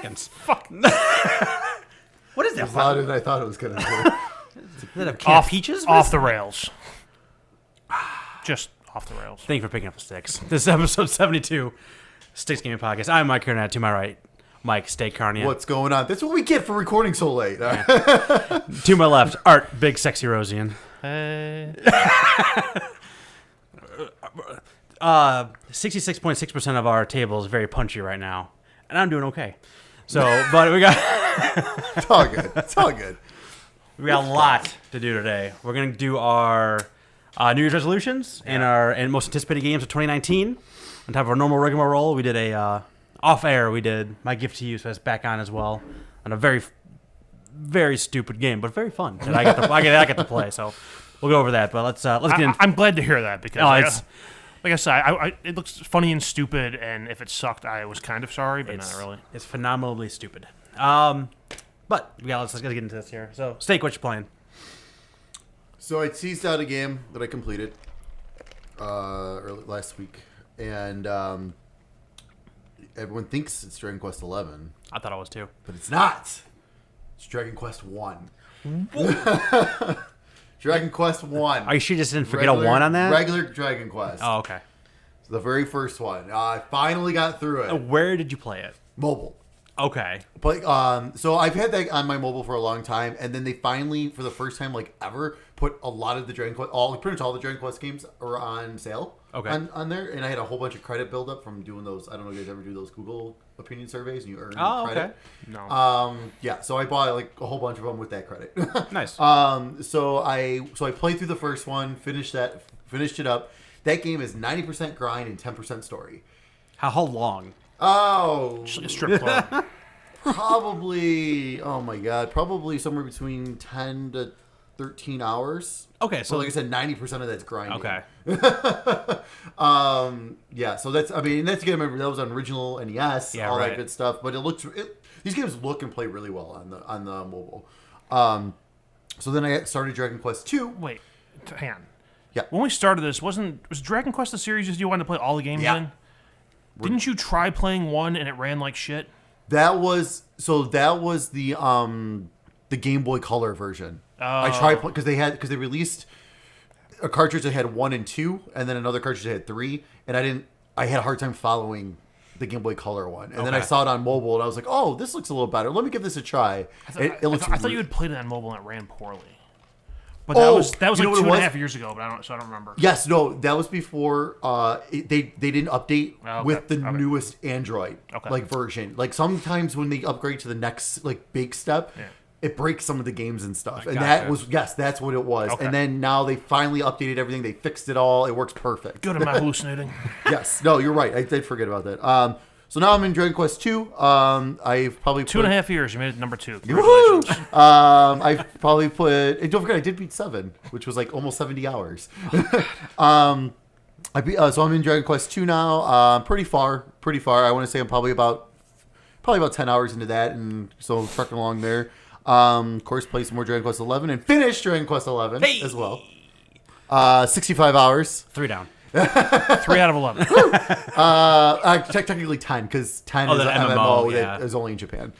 seconds. Fuck. What is that? It's louder than I thought it was going to be. Is that a can of peaches? Off the rails. Just off the rails. Thank you for picking up the sticks. This is episode 72, Sticks Gaming Podcast. I'm Mike Carnett. To my right, Mike Steak Carnia. What's going on? That's what we get for recording so late. To my left, Art Big Sexy Rosian. Hey. 66.6% of our table is very punchy right now, and I'm doing okay. So, but we got It's all good. It's all good. we got a lot to do today. We're gonna do our New Year's resolutions and most anticipated games of 2019. On top of our normal rigmarole, we did a off air. We did my gift to you, so that's back on as well. On a very, very stupid game, but very fun. That I get to play. So we'll go over that. But let's get into. I'm glad to hear that because It's like I said, it looks funny and stupid, and if it sucked, I was kind of sorry, but not really. It's phenomenally stupid. But let's get into this here. So, Steak, what you playing? So I teased out a game that I completed last week, and everyone thinks it's Dragon Quest XI, I thought I was too. but it's not. It's Dragon Quest 1. Dragon Quest 1. Are you sure you just didn't forget a 1 on that? Regular Dragon Quest. Oh, okay. The very first one. I finally got through it. Where did you play it? Mobile. Okay. But so I've had that on my mobile for a long time, and then they finally, for the first time like ever, put a lot of the Dragon Quest, pretty much all the Dragon Quest games are on sale. Okay. On there, and I had a whole bunch of credit build up from doing those. I don't know if you guys ever do those Google opinion surveys, and you earn credit. Okay. No. Yeah. So I bought like a whole bunch of them with that credit. Nice. So I played through the first one, finished it up. That game is 90% grind and 10% story. How long? Oh, Just like a strip club. probably. Oh my god, probably somewhere between 10 to 13 hours. Okay, So like I said, 90% of that's grinding. Okay. Yeah. So that's. I mean, that's again. Remember that was on original NES. Yeah, all right. that good stuff. But these games look and play really well on the mobile. So then I started Dragon Quest 2. Wait, hang on. Yeah. When we started this, was Dragon Quest a series just you wanted to play all the games Yeah. in? Didn't you try playing one and it ran like shit? That was the Game Boy Color version. I Oh. tried because they released a cartridge that had 1 and 2, and then another cartridge that had 3, and I had a hard time following the Game Boy Color one, and then I Okay. saw it on mobile, and I was like, oh, this looks a little better. Let me give this a try. I thought you had played it on mobile and it ran poorly. But Oh, that was you know like what it 2.5 was? years ago, but I don't remember. Yes, no, that was before they didn't update Oh, okay. with the Okay. newest Android Okay. version. Like sometimes when they upgrade to the next big step, Yeah. it breaks some of the games and stuff. And Gotcha. that's what it was. Okay. And then now they finally updated everything. They fixed it all. It works perfect. Good, am I hallucinating? Yes, no, you're right. I did forget about that. So now I'm in Dragon Quest 2. I've probably 2.5 years, you made it number 2. Woohoo! Congratulations. I've probably and don't forget I did beat 7, which was like almost 70 hours. So I'm in Dragon Quest 2 now. Pretty far. I want to say I'm probably about 10 hours into that, and so trucking along there. Of course, play some more Dragon Quest 11 and finish Dragon Quest 11 as well. 65 hours. 3 down. 3 out of 11. Technically 10 because 10 Oh, is the an MMO, MMO yeah. that is only in Japan.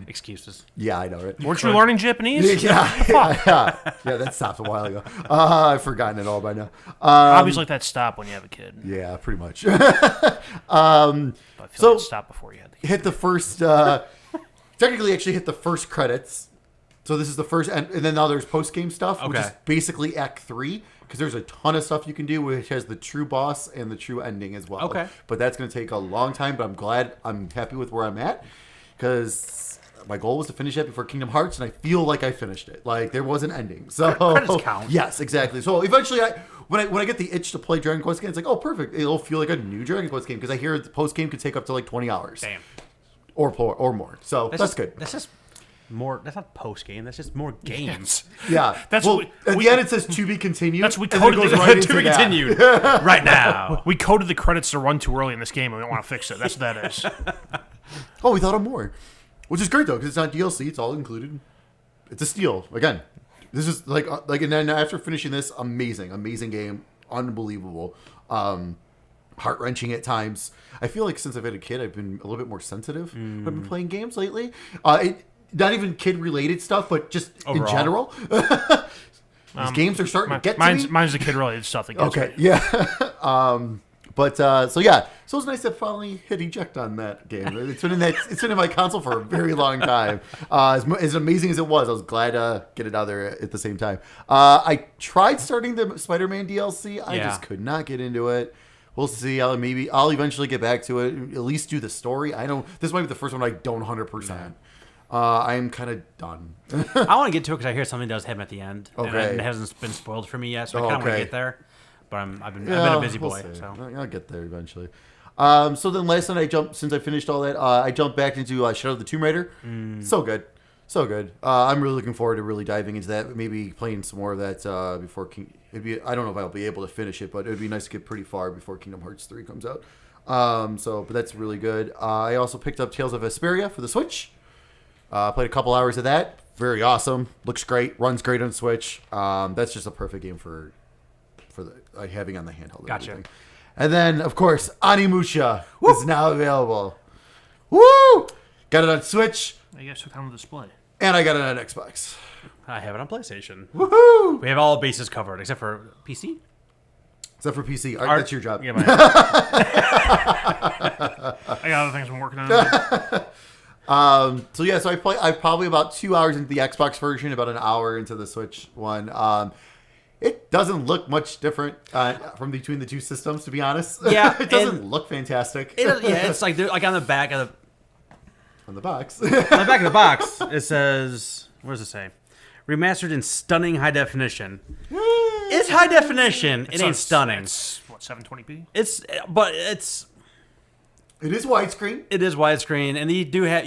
Excuses. Yeah, I know, right? Weren't you learning Japanese? Yeah, that stopped a while ago. I've forgotten it all by now. Hobbies like that stop when you have a kid. Yeah, pretty much. But I feel So- like it stopped before you had the kid. Hit the first. Technically, actually hit the first credits. So this is the first, and then now there's post game stuff, which is Okay. basically Act 3, because there's a ton of stuff you can do, which has the true boss and the true ending as well. Okay. But that's going to take a long time. But I'm happy with where I'm at, because my goal was to finish it before Kingdom Hearts, and I feel like I finished it. Like there was an ending. So Credits count. Yes, exactly. So eventually, when I get the itch to play Dragon Quest game, it's like, oh, perfect. It'll feel like a new Dragon Quest game, because I hear the post game could take up to like 20 hours. Damn. Or more. So that's good. That's just more. That's not post game. That's just more games. Yeah. That's well, what at the end it says to be continued. That's we and then coded it goes the- right To into be that. continued right now. We coded the credits to run too early in this game, and we don't want to fix it. That's what that is. Oh, we thought of more, which is great though because it's not DLC. It's all included. It's a steal again. This is like and then after finishing this, amazing game, unbelievable. heart-wrenching at times. I feel like since I've had a kid, I've been a little bit more sensitive when I've been playing games lately. Not even kid-related stuff, but just Overall. in general. These games are starting to get to me. Mine's the kid-related stuff that gets Okay, me. yeah. But so it was nice to finally hit eject on that game. It's been in my console for a very long time. As amazing as it was, I was glad to get it out there at the same time. I tried starting the Spider-Man DLC. I just could not get into it. We'll see. I'll eventually get back to it. At least do the story. This might be the first one I don't 100%. I'm kind of done. I want to get to it because I hear something does happen at the end. Okay. And it hasn't been spoiled for me yet, so I kind of want to get there. But I've been a busy boy. See. So I'll get there eventually. So then last night since I finished all that, I jumped back into Shadow of the Tomb Raider. So good. I'm really looking forward to really diving into that. Maybe playing some more of that before King. I don't know if I'll be able to finish it, but it'd be nice to get pretty far before Kingdom Hearts 3 comes out. But that's really good. I also picked up Tales of Vesperia for the Switch. Played a couple hours of that. Very awesome. Looks great. Runs great on Switch. That's just a perfect game for having on the handheld. And Gotcha. everything. And then, of course, Onimusha is now available. Woo! Got it on Switch, I guess took on the display. and I got it on Xbox. I have it on PlayStation. Woohoo! We have all bases covered except for PC. Except for PC. Art, that's your job. Yeah, I got other things I'm working on. So I'm probably about 2 hours into the Xbox version, about an hour into the Switch one. It doesn't look much different from between the two systems, to be honest. Yeah, it doesn't look fantastic. it's like on the back of On the box. the back of the box. It says, what does it say? Remastered in stunning high definition. It's high definition. It ain't stunning. It's what, 720p? It is widescreen. It is widescreen, and you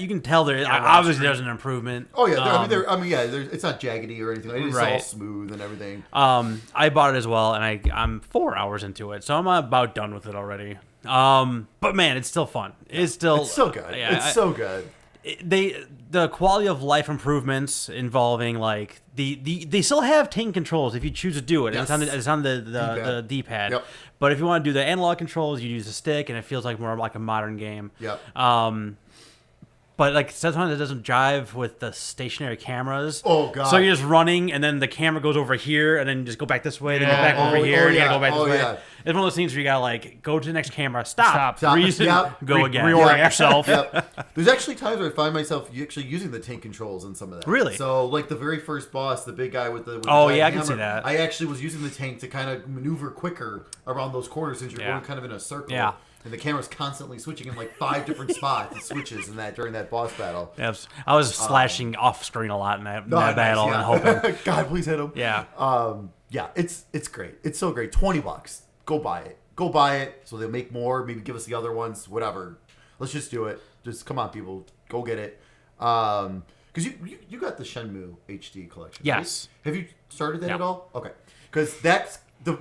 can tell there obviously there's an improvement. Oh yeah, it's not jaggedy or anything. It's all smooth and everything. I bought it as well, and I'm 4 hours into it, so I'm about done with it already. But man, it's still fun. It's so good. Yeah, it's so good. The quality of life improvements involving like they still have tank controls if you choose to do it. Yes. It's on the D-pad. Yep. But if you want to do the analog controls, you use the stick, and it feels like more like a modern game. Yep. But like sometimes it doesn't jive with the stationary cameras. Oh god! So you're just running, and then the camera goes over here, and then you just go back this way, then go back over here, and you gotta go back this way. Yeah. It's one of those things where you gotta like go to the next camera, stop. Reason, Yep. go again. Reorient yourself. Yep. There's actually times where I find myself actually using the tank controls in some of that. Really? So like the very first boss, the big guy with the Oh, giant yeah, I can hammer, see that. I actually was using the tank to kind of maneuver quicker around those corners since you're Yeah. going kind of in a circle. Yeah. And the camera's constantly switching in like 5 different spots. It switches in that during that boss battle. Yes, I was slashing off screen a lot in that Nice, battle yeah. and hoping. God, please hit him. Yeah. It's great. It's so great. $20. Go buy it. Go buy it. So they'll make more. Maybe give us the other ones. Whatever. Let's just do it. Just come on, people. Go get it. Because you got the Shenmue HD collection. Yes. Right? Have you started that No. at all? Okay. Because that's the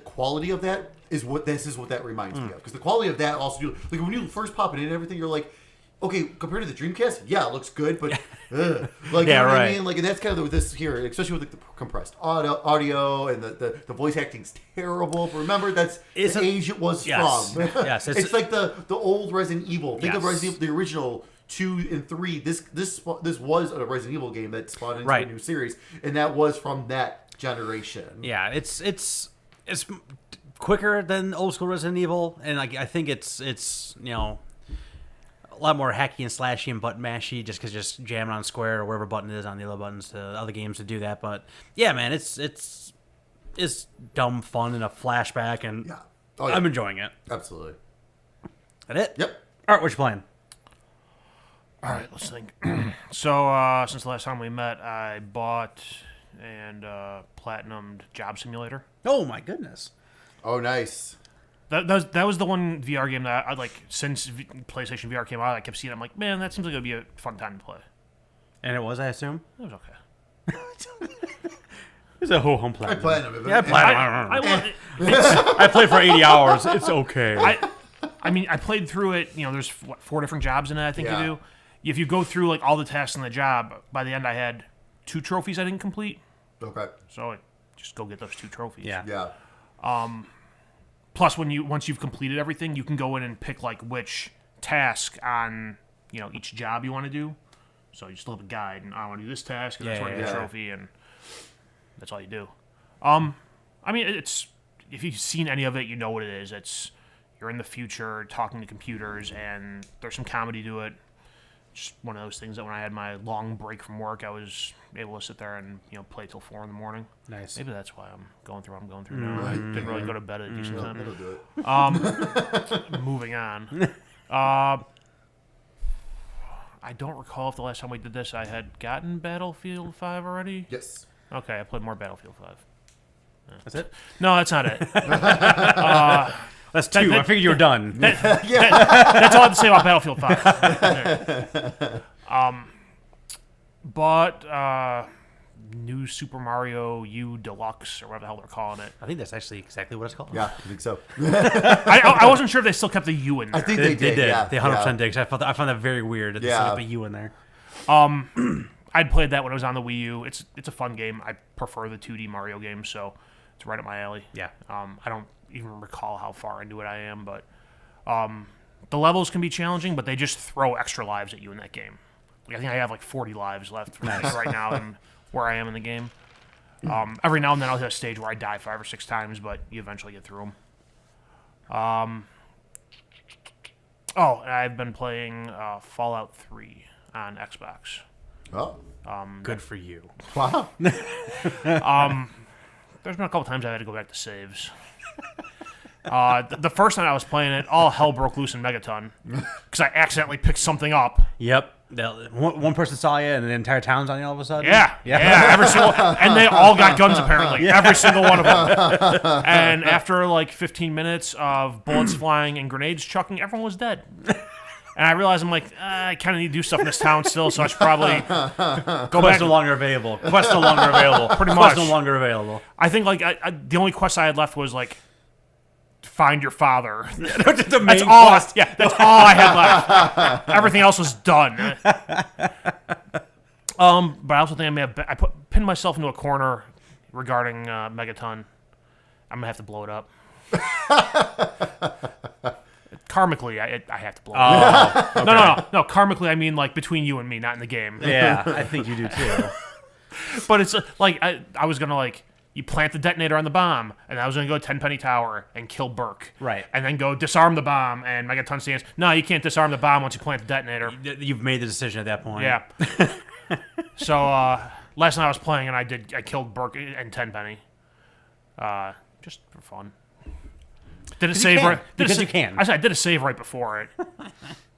quality of that is what that reminds me of. Because the quality of that also, like when you first pop it in and everything, you're like, okay, compared to the Dreamcast, yeah, it looks good, but ugh. Like, you know what I mean? Like, and that's kind of with this here, especially with like, the compressed audio and the voice acting's terrible. But remember, that's the age it was Yes. from. Yes, it's like the old Resident Evil. Think of Yes. Resident Evil, the original 2 and 3. This was a Resident Evil game that spawned into Right. a new series, and that was from that generation. Yeah, it's quicker than old school Resident Evil, and like I think it's a lot more hacky and slashy and button mashy just because just jamming on square or wherever button it is on the other buttons to other games to do that. But yeah, man, it's dumb fun and a flashback, and Yeah. Oh, yeah. I'm enjoying it. Absolutely. That it? Yep. All right, what you playing? All right, let's think. So, since the last time we met, I bought and platinumed Job Simulator. Oh my goodness. Oh, nice. That was the one VR game that I like since PlayStation VR came out. I kept seeing it. I'm like, man, that seems like it would be a fun time to play. And it was, I assume? It was okay. It's a whole home play. I platinum it. Yeah, I platinum. I love it. I played for 80 hours. It's okay. I mean, I played through it. You know, there's 4 different jobs in it. I think Yeah. you do. If you go through like all the tasks in the job, by the end I had 2 trophies I didn't complete. Okay. So just go get those 2 trophies. Yeah. Yeah. Plus, once you've completed everything, you can go in and pick like which task on each job you want to do. So you just look up a guide, and I want to do this task, and that's where I get a trophy, and that's all you do. I mean, it's if you've seen any of it, you know what it is. You're in the future talking to computers, and there's some comedy to it. Just one of those things that when I had my long break from work, I was able to sit there and play till 4 in the morning. Nice. Maybe that's why I'm going through what I'm going through now. I didn't really go to bed at a decent time. That'll do it. Moving on. I don't recall if the last time we did this I had gotten Battlefield 5 already. Yes. Okay, I played more Battlefield 5. That's it? No, that's not it. That's 2. I figured you were done. That's all I have to say about Battlefield 5. Bought new Super Mario U Deluxe, or whatever the hell they're calling it. I think that's actually exactly what it's called. Yeah, I think so. I wasn't sure if they still kept the U in there. I think They they did. did. Yeah, They 100% did. 'Cause I found that very weird that they still put a U in there. I'd played that when it was on the Wii U. It's a fun game. I prefer the 2D Mario games, so it's right up my alley. Yeah. I don't even recall how far into it I am, but the levels can be challenging, but they just throw extra lives at you in that game. Like, I think I have like 40 lives left right now and where I am in the game. Every now and then I'll hit a stage where I die 5 or 6 times, but you eventually get through them. I've been playing Fallout 3 on Xbox. Oh, Good for you. wow. There's been a couple times I had to go back to saves. The first night I was playing it, all hell broke loose in Megaton because I accidentally picked something up. Yep. One person saw you, and the entire town's on you all of a sudden. Yeah. Every single, and they all got guns apparently. Every single one of them. And after like 15 minutes of bullets flying and grenades chucking, everyone was dead. And I realized I kind of need to do stuff in this town still, so I should probably go back. Quest no longer available. Quest no longer available. Pretty Quest much. no longer available. I think like the only quest I had left was like find your father. The main That's all. quest. Yeah, that's all I had left. Everything else was done. But I also think I may have pinned myself into a corner regarding Megaton. I'm gonna have to blow it up. Karmically, I have to blow it up. Okay. No. Karmically, I mean like between you and me, not in the game. Yeah, I think you do too. But it's like I was gonna like. You plant the detonator on the bomb, and I was going to go to Tenpenny Tower and kill Burke. Right. And then go disarm the bomb, and Megaton stands, no, you can't disarm the bomb once you plant the detonator. You've made the decision at that point. Yeah. So, last night I was playing, and I killed Burke and Tenpenny. Just for fun. Did a save right. Because you can. I said I did a save right before it.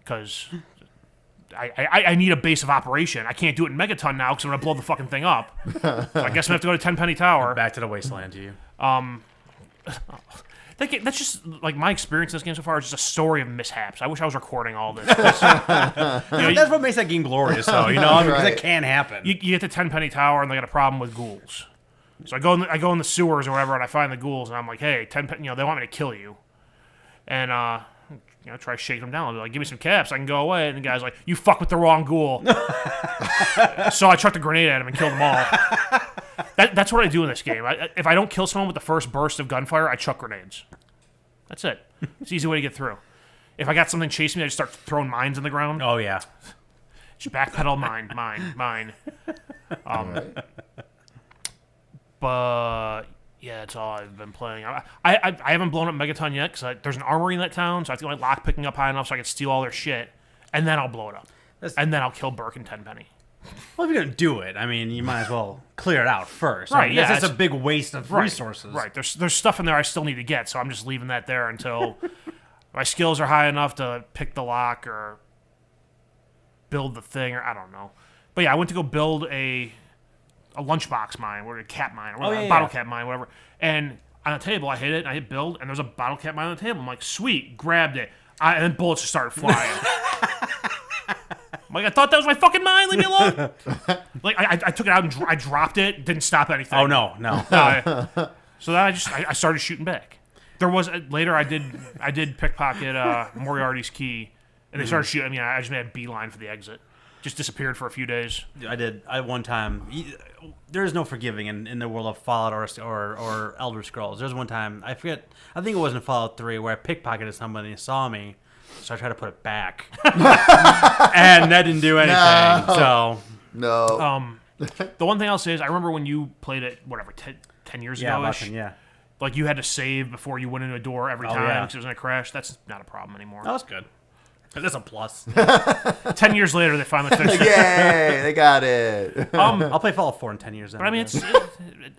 Because I need a base of operation. I can't do it in Megaton now because I'm going to blow the fucking thing up. So I guess I'm going to have to go to Tenpenny Tower. Back to the wasteland, you. That's just like my experience in this game so far is just a story of mishaps. I wish I was recording all this. That's what makes that game glorious, though. Because Right. it can happen. You get to Tenpenny Tower and they got a problem with ghouls. So I go in the sewers or whatever and I find the ghouls and I'm like, hey, Tenpenny, they want me to kill you, and try to shake them down. I'll be like, give me some caps, I can go away. And the guy's like, you fuck with the wrong ghoul. So I chucked a grenade at him and killed them all. That's what I do in this game. If I don't kill someone with the first burst of gunfire, I chuck grenades. That's it. It's an easy way to get through. If I got something chasing me, I just start throwing mines in the ground. Oh, yeah. Just backpedal, mine. Right. But yeah, that's all I've been playing. I haven't blown up Megaton yet because there's an armory in that town, so I have to get my lock picking up high enough so I can steal all their shit, and then I'll blow it up. And then I'll kill Burke and Tenpenny. Well, if you're going to do it, I mean, you might as well clear it out first. Right, I mean, yeah, that's a big waste of resources. Right. There's stuff in there I still need to get, so I'm just leaving that there until my skills are high enough to pick the lock or build the thing, or I don't know. But yeah, I went to go build a lunchbox mine, or a cap mine, or a bottle cap mine, whatever. And on a table, I hit it, and I hit build, and there's a bottle cap mine on the table. I'm like, sweet, grabbed it. And then bullets just started flying. I'm like, I thought that was my fucking mine, leave me alone. Like, I took it out and I dropped it, didn't stop anything. Oh, no. So then I started shooting back. There was, later I did pickpocket Moriarty's key, and they started shooting. I mean, I just made a beeline for the exit. just disappeared for a few days. I did. I one time. There is no forgiving in the world of Fallout or Elder Scrolls. There's one time I forget. I think it was in Fallout 3 where I pickpocketed somebody and saw me, so I tried to put it back, and that didn't do anything. No. So No. The one thing I'll say is I remember when you played it, whatever, 10 years yeah, ago about ish. 10, yeah, Like you had to save before you went into a door every time yeah. because it was going to crash. That's not a problem anymore. that was good. That's a plus. 10 years later, they finally fixed it. Yay! They got it. I'll play Fallout 4 in 10 years. Then, But I mean, guess.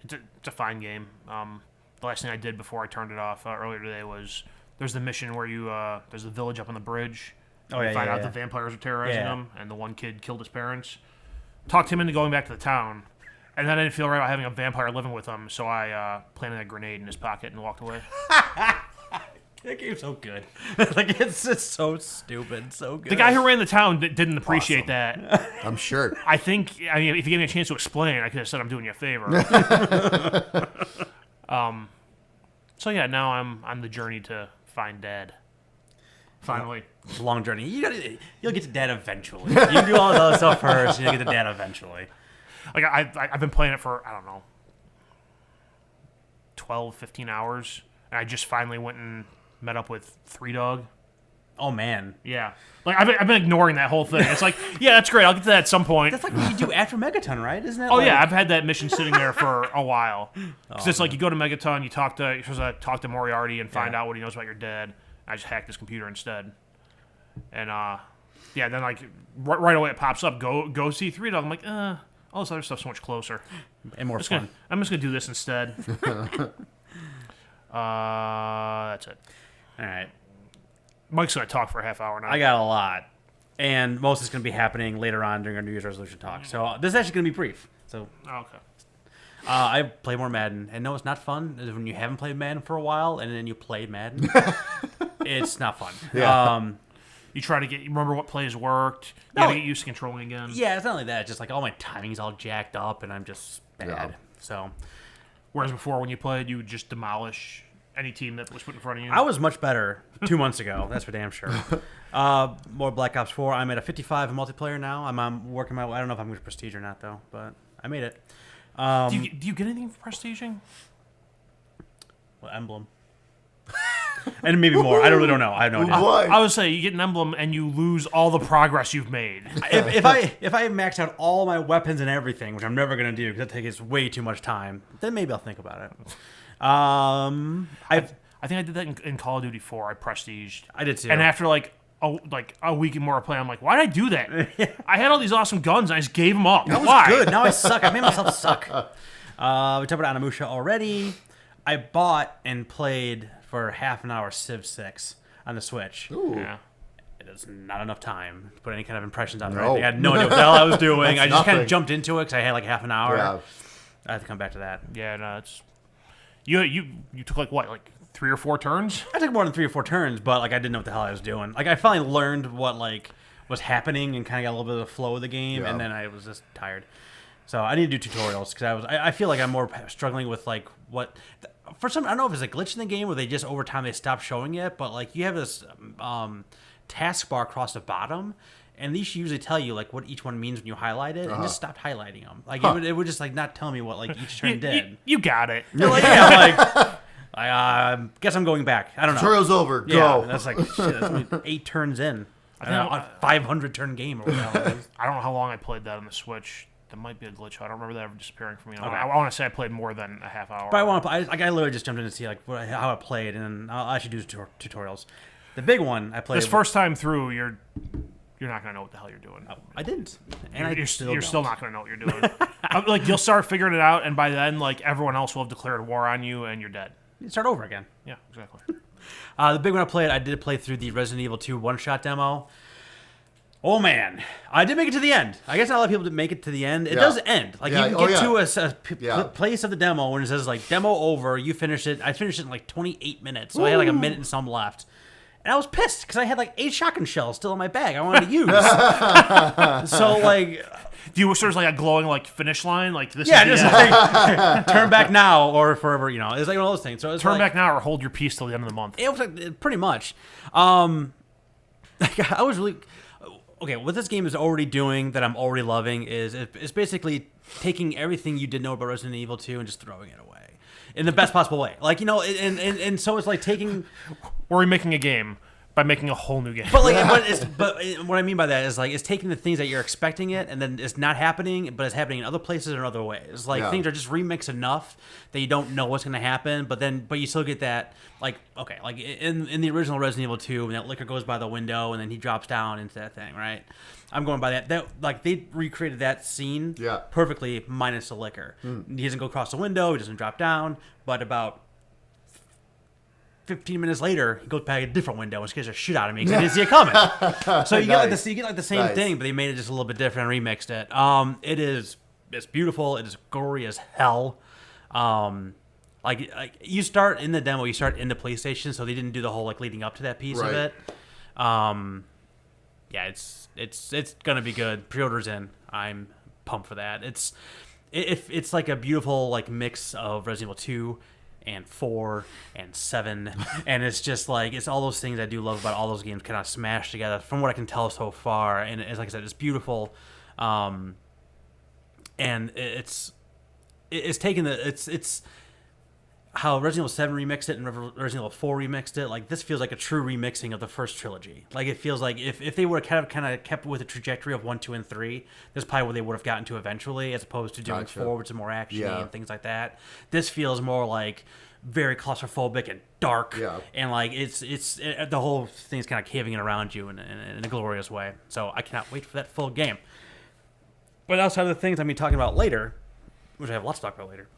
it's a fine game. The last thing I did before I turned it off earlier today was there's the mission where you there's the village up on the bridge. Oh, yeah, you find yeah, out yeah. the vampires are terrorizing Yeah. them, and the one kid killed his parents. Talked him into going back to the town, and then I didn't feel right about having a vampire living with him, so I planted a grenade in his pocket and walked away. That game's so good. Like it's just so stupid, so good. The guy who ran the town didn't appreciate that. I'm sure. I think, I mean, if you gave me a chance to explain, I could have said I'm doing you a favor. So yeah, now I'm on the journey to find Dad. Finally. It's a long journey. You'll get to Dad eventually. You do all the other stuff first, and you'll get to Dad eventually. Like I've been playing it for, I don't know, 12, 15 hours, and I just finally went and met up with Three Dog. Oh man, Yeah. Like I've been ignoring that whole thing. It's like, yeah, that's great. I'll get to that at some point. that's like what you do after Megaton, right? Isn't that? Oh like, yeah, I've had that mission sitting there for a while. Because it's like you go to Megaton, you're supposed to talk to Moriarty and find out what he knows about your dad. I just hacked his computer instead, and yeah, then like right away it pops up. Go see Three Dog. I'm like, all this other stuff's so much closer. and more fun. I'm just gonna do this instead. That's it. All right, Mike's gonna talk for a half hour now. I got a lot, and most is going to be happening later on during our New Year's resolution talk. So this is actually going to be brief. So Oh, okay. I play more Madden, and no, it's not fun. Is when you haven't played Madden for a while, and then you play Madden. It's not fun. Yeah. You try to you remember what plays worked. You No. gotta get used to controlling again. Yeah, it's not like that. It's just like all my timing's all jacked up, and I'm just bad. Yeah. So Whereas before, when you played, you would just demolish any team that was put in front of you. I was much better 2 months ago. That's for damn sure. More Black Ops 4. I'm at a 55 in multiplayer now. I'm working my way. I don't know if I'm going to prestige or not though, but I made it. do you get anything for prestiging? Well, emblem. And maybe more. I really don't know. I have no idea. What? I would say you get an emblem and you lose all the progress you've made. If I max out all my weapons and everything, which I'm never going to do because that takes way too much time, then maybe I'll think about it. I think I did that in Call of Duty 4. I prestiged. I did too. And after like a week and more of play, I'm like, why did I do that? I had all these awesome guns and I just gave them up. That was Why? good. Now I suck. I made myself suck. We talked about Onimusha already. I bought and played for half an hour Civ 6 on the Switch. Ooh. Yeah. It is not enough time to put any kind of impressions on it. No. I had no idea what the hell I was doing. I That's just kind nothing. of jumped into it because I had like half an hour. Yeah. I have to come back to that. Yeah, no, it's you took like 3 or 4 turns? I took more than 3 or 4 turns, but like I didn't know what the hell I was doing. Like I finally learned what like was happening and kind of got a little bit of the flow of the game, Yeah. and then I was just tired. So I need to do tutorials because I feel like I'm more struggling with like what for some I don't know if it's a glitch in the game where they just over time they stop showing it, but like you have this task bar across the bottom. And these usually tell you like what each one means when you highlight it, and just stopped highlighting them. Like it would just like not tell me what like each turn did. You got it. They're like, yeah, like I guess I'm going back. I don't know. Tutorial's over. Yeah, Go. that's like shit. That's only 8 turns in. I don't know, think- a 500 turn game or whatever. I don't know how long I played that on the Switch. That might be a glitch. I don't remember that ever disappearing from me. Okay. I want to say I played more than a half hour. But I want to. I literally just jumped in to see like how it played, and then I'll actually do tutorials. The big one I played. This first time through, you're not gonna know what the hell you're doing. I didn't, and You're still not gonna know what you're doing. Like you'll start figuring it out, and by then, like everyone else will have declared war on you, and you're dead. start over again. Yeah, exactly. The big one I did play through the Resident Evil 2 one-shot demo. Oh man, I did make it to the end. I guess not a lot of people did make it to the end. It Yeah. does end. Like Yeah. you Oh, can get yeah. to Yeah. place of the demo when it says like demo over. You finish it. I finished it in like 28 minutes, so I had like a minute and some left. And I was pissed because I had like 8 shotgun shells still in my bag I wanted to use. So like, Do you sort of like a glowing like finish line? Like this? yeah, is just the end. like turn back now or forever. You know, it's like one of those things. So it's Turn like, back now or hold your peace till the end of the month. It was like pretty much. Like, I was really. okay, what this game is already doing that I'm already loving is it's basically taking everything you did know about Resident Evil 2 and just throwing it away in the best possible way. Like, and so it's like taking. Or remaking a game by making a whole new game. But but what I mean by that is like it's taking the things that you're expecting it, and then it's not happening, but it's happening in other places or in other ways. Like things are just remixed enough that you don't know what's going to happen, but you still get that like in the original Resident Evil 2 when that liquor goes by the window and then he drops down into that thing, right? I'm going by that. That like they recreated that scene perfectly minus the liquor. He doesn't go across the window, he doesn't drop down, but about 15 minutes later, he goes back a different window and scares the shit out of me because I didn't see it coming. So you get like the same thing, but they made it just a little bit different and remixed it. It's beautiful. It is gory as hell. Like you start in the demo, you start in the PlayStation, so they didn't do the whole like leading up to that piece of it. Yeah, it's gonna be good. Pre-order's in. I'm pumped for that. It's like a beautiful like mix of Resident Evil 2. And 4 and 7, and it's just like it's all those things I do love about all those games kind of smashed together from what I can tell so far. And it's like I said, it's beautiful, and it's taken it's how Resident Evil 7 remixed it and Resident Evil 4 remixed it. Like this feels like a true remixing of the first trilogy. Like it feels like if they would have kind of kept with the trajectory of 1, 2, and 3, this is probably where they would have gotten to eventually, as opposed to doing 4, which is more action and things like that. This feels more like very claustrophobic and dark, and like it's the whole thing's kind of caving in around you in a glorious way. So I cannot wait for that full game. But outside of the things I'm going to be talking about later, which I have lots to talk about later.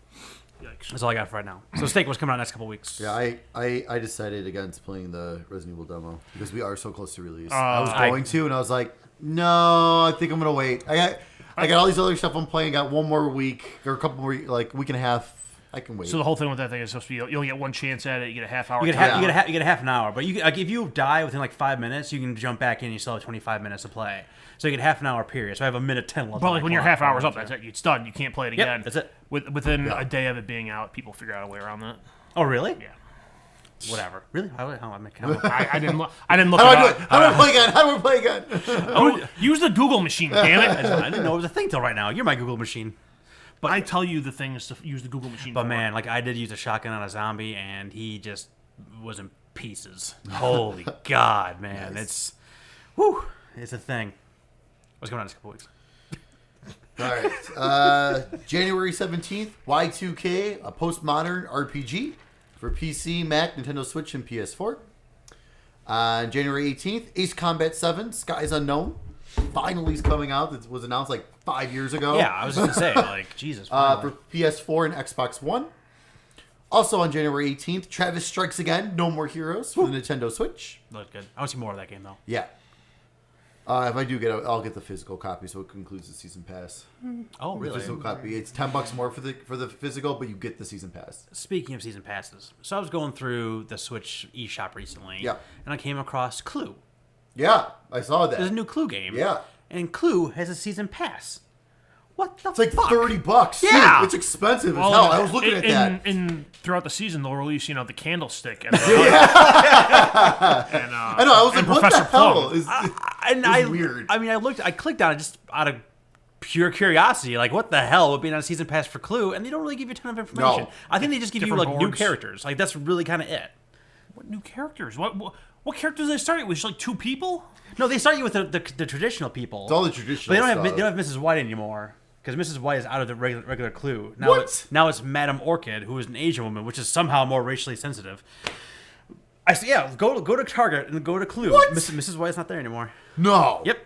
Yikes. That's all I got for right now. So Steak, what's coming out next couple weeks? Yeah, I decided against playing the Resident Evil demo because we are so close to release. I was going to, and I was like, no, I think I'm gonna wait. I got all these other stuff I'm playing. I got one more week or a couple more, like week and a half. I can wait. So the whole thing with that thing is supposed to be you only get one chance at it. You get a half hour. You get a half an hour, but you like if you die within like 5 minutes, you can jump back in. and You still have 25 minutes to play. So you get half an hour period. So I have a minute 10 left. But like when your half hour's up, that's it. It's done. You can't play it again. That's it. Within a day of it being out, people figure out a way around that. Oh really? Yeah. Whatever. Really? I didn't look. I didn't look. How do I play again? How do I play again? Use the Google machine, damn it! I didn't know it was a thing till right now. You're my Google machine. But I tell you the things to use the Google machine. But man, like I did use a shotgun on a zombie, and he just was in pieces. Holy God, man! Nice. It's a thing. What's going on in a couple weeks? All right. January 17th, Y2K, a postmodern RPG for PC, Mac, Nintendo Switch, and PS4. On January 18th, Ace Combat 7, Skies Unknown. Finally is coming out. It was announced like 5 years ago. Yeah, I was going to say, like, Jesus. For PS4 and Xbox One. Also on January 18th, Travis Strikes Again, No More Heroes for the Nintendo Switch. Looked good. I want to see more of that game, though. Yeah. If I do get it, I'll get the physical copy, so it concludes the season pass. Oh, really? The physical copy. It's $10 more for the physical, but you get the season pass. Speaking of season passes, so I was going through the Switch eShop recently, Yeah. and I came across Clue. Yeah, I saw that. There's a new Clue game. Yeah. And Clue has a season pass. What the It's like fuck? $30. Yeah. Dude, it's expensive as hell. I was looking at that. And throughout the season, they'll release, the candlestick and, and I know. I was like, what Professor the hell? Plum. It's weird. I mean, I clicked on it just out of pure curiosity. Like, what the hell would be on a season pass for Clue? And they don't really give you a ton of information. No. I think they just give you Different like new boards. characters. Like, that's really kind of it. What new characters? What characters they start with? Just like 2 people? No, they start you with the traditional people. It's all the traditional But they stuff. don't have Mrs. White anymore. Because Mrs. White is out of the regular Clue. Now What? Now it's Madame Orchid, who is an Asian woman, which is somehow more racially sensitive. I say, yeah, go to Target and go to Clue. What? Mrs. White's not there anymore. No. Yep.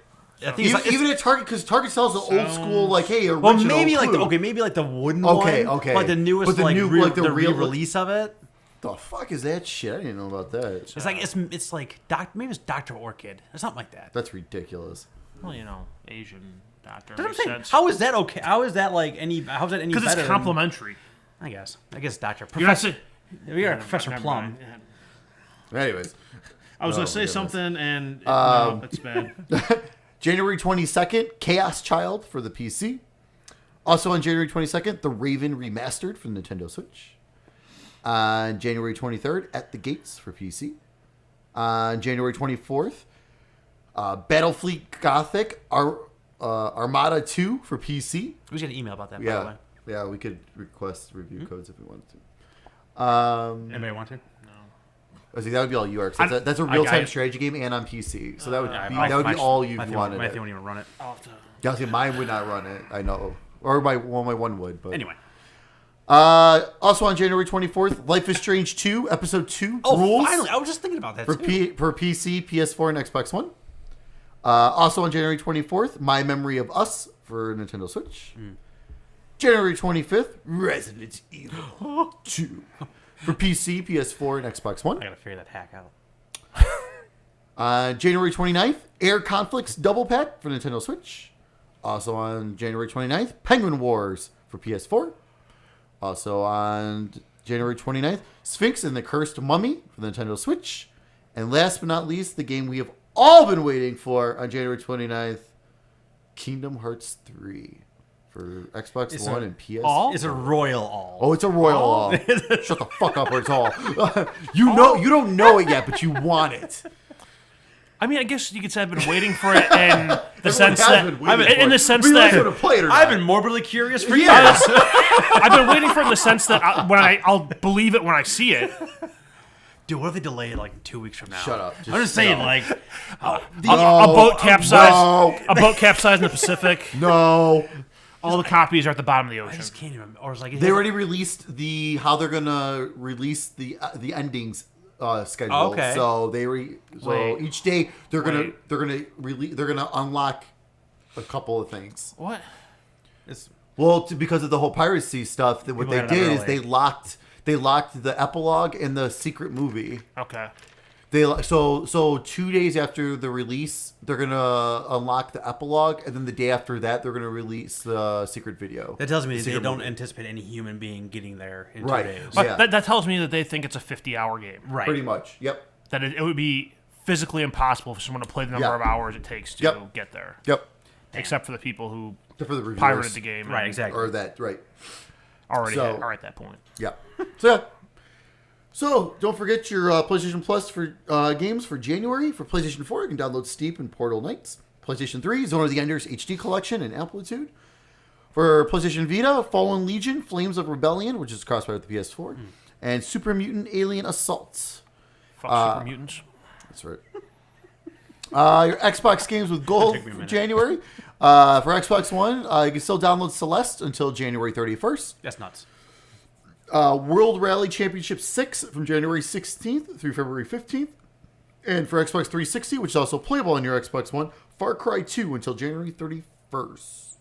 I think Even at Target, because Target sells the old school, like, hey, original well, maybe Clue. maybe like the wooden one. Okay. Like the newest, But the like new- re- like the the real- re-release of it. The fuck is that shit? I didn't know about that. It's like it's like maybe it's Dr. Orchid or something like that. That's ridiculous. Well, Asian doctor. That's what I'm Makes saying. sense. How is that okay? How is that like any? How's that any better? Because it's than- complimentary. I guess Dr. You're not Professor. We are Professor never Plum. mind. Anyways. I was Oh, going to say goodness. something, and no, it's bad. January 22nd, Chaos Child for the PC. Also on January 22nd, The Raven Remastered for the Nintendo Switch. On January 23rd, At the Gates for PC. On January 24th, Battlefleet Gothic Armada 2 for PC. We should get an email about that, by the way. Yeah, we could request review codes if we wanted to. Anybody want to? I think that would be all you are. 'Cause that's a real-time strategy game and on PC. So that would be all you wanted. Matthew won't even run it. Yeah, see, mine would not run it. I know, or my one would. But Anyway. Also on January 24th, Life is Strange 2 Episode 2 rules Finally! I was just thinking about that, for too. for PC, PS4, and Xbox One. Also on January 24th, My Memory of Us for Nintendo Switch. January 25th, Resident Evil 2 for PC, PS4, and Xbox One. I gotta figure that hack out. January 29th, Air Conflicts Double Pack for Nintendo Switch. Also on January 29th, Penguin Wars for PS4. Also on January 29th, Sphinx and the Cursed Mummy for the Nintendo Switch. And last but not least, the game we have all been waiting for on January 29th, Kingdom Hearts 3 for Xbox One and PS4. all? It's a royal all. Oh, it's a royal all. Shut the fuck up, or it's all. You don't know it yet, but you want it. I mean, I guess you could say I've been waiting for it in the sense has that been waiting for in it. the sense We that want to play it or I've not. been morbidly curious for years. Yeah. I've been waiting for it in the sense that I'll believe it when I see it. Dude, what if they delay it like 2 weeks from now? Shut up. I'm just saying, like, A boat capsized. No. A boat capsized in the Pacific. No. All the copies are at the bottom of the I ocean. just can't even. Or it's like They already released how they're gonna release the endings schedule. Okay. So Wait. each day they're gonna Wait. they're gonna unlock a couple of things. What? It's, Well, because of the whole piracy stuff, that what People they got it did is early. they locked the epilogue and the secret movie. Okay. So 2 days after the release, they're gonna unlock the epilogue, and then the day after that, they're gonna release the secret video. that tells me The that they secret don't movie. anticipate any human being getting there in Right. 2 days. But Yeah. that tells me that they think it's a 50-hour game. Right. Pretty much. Yep. That it would be physically impossible for someone to play the number Yeah. of hours it takes to Yep. get there. Yep. Except for the people who Except for the reviewers. pirated the game. Right, and exactly. Or that, right. Already So- are at that point. Yeah. So, yeah. So, don't forget your PlayStation Plus for games for January. For PlayStation 4, you can download Steep and Portal Knights. PlayStation 3, Zone of the Enders HD Collection and Amplitude. For PlayStation Vita, Fallen Legion, Flames of Rebellion, which is crossed with the PS4. And Super Mutant Alien Assault. Fuck Super Mutants. That's right. Your Xbox games with gold Took me a for minute. January. For Xbox One, you can still download Celeste until January 31st. That's nuts. World Rally Championship 6 from January 16th through February 15th. And for Xbox 360, which is also playable on your Xbox One, Far Cry 2 until January 31st.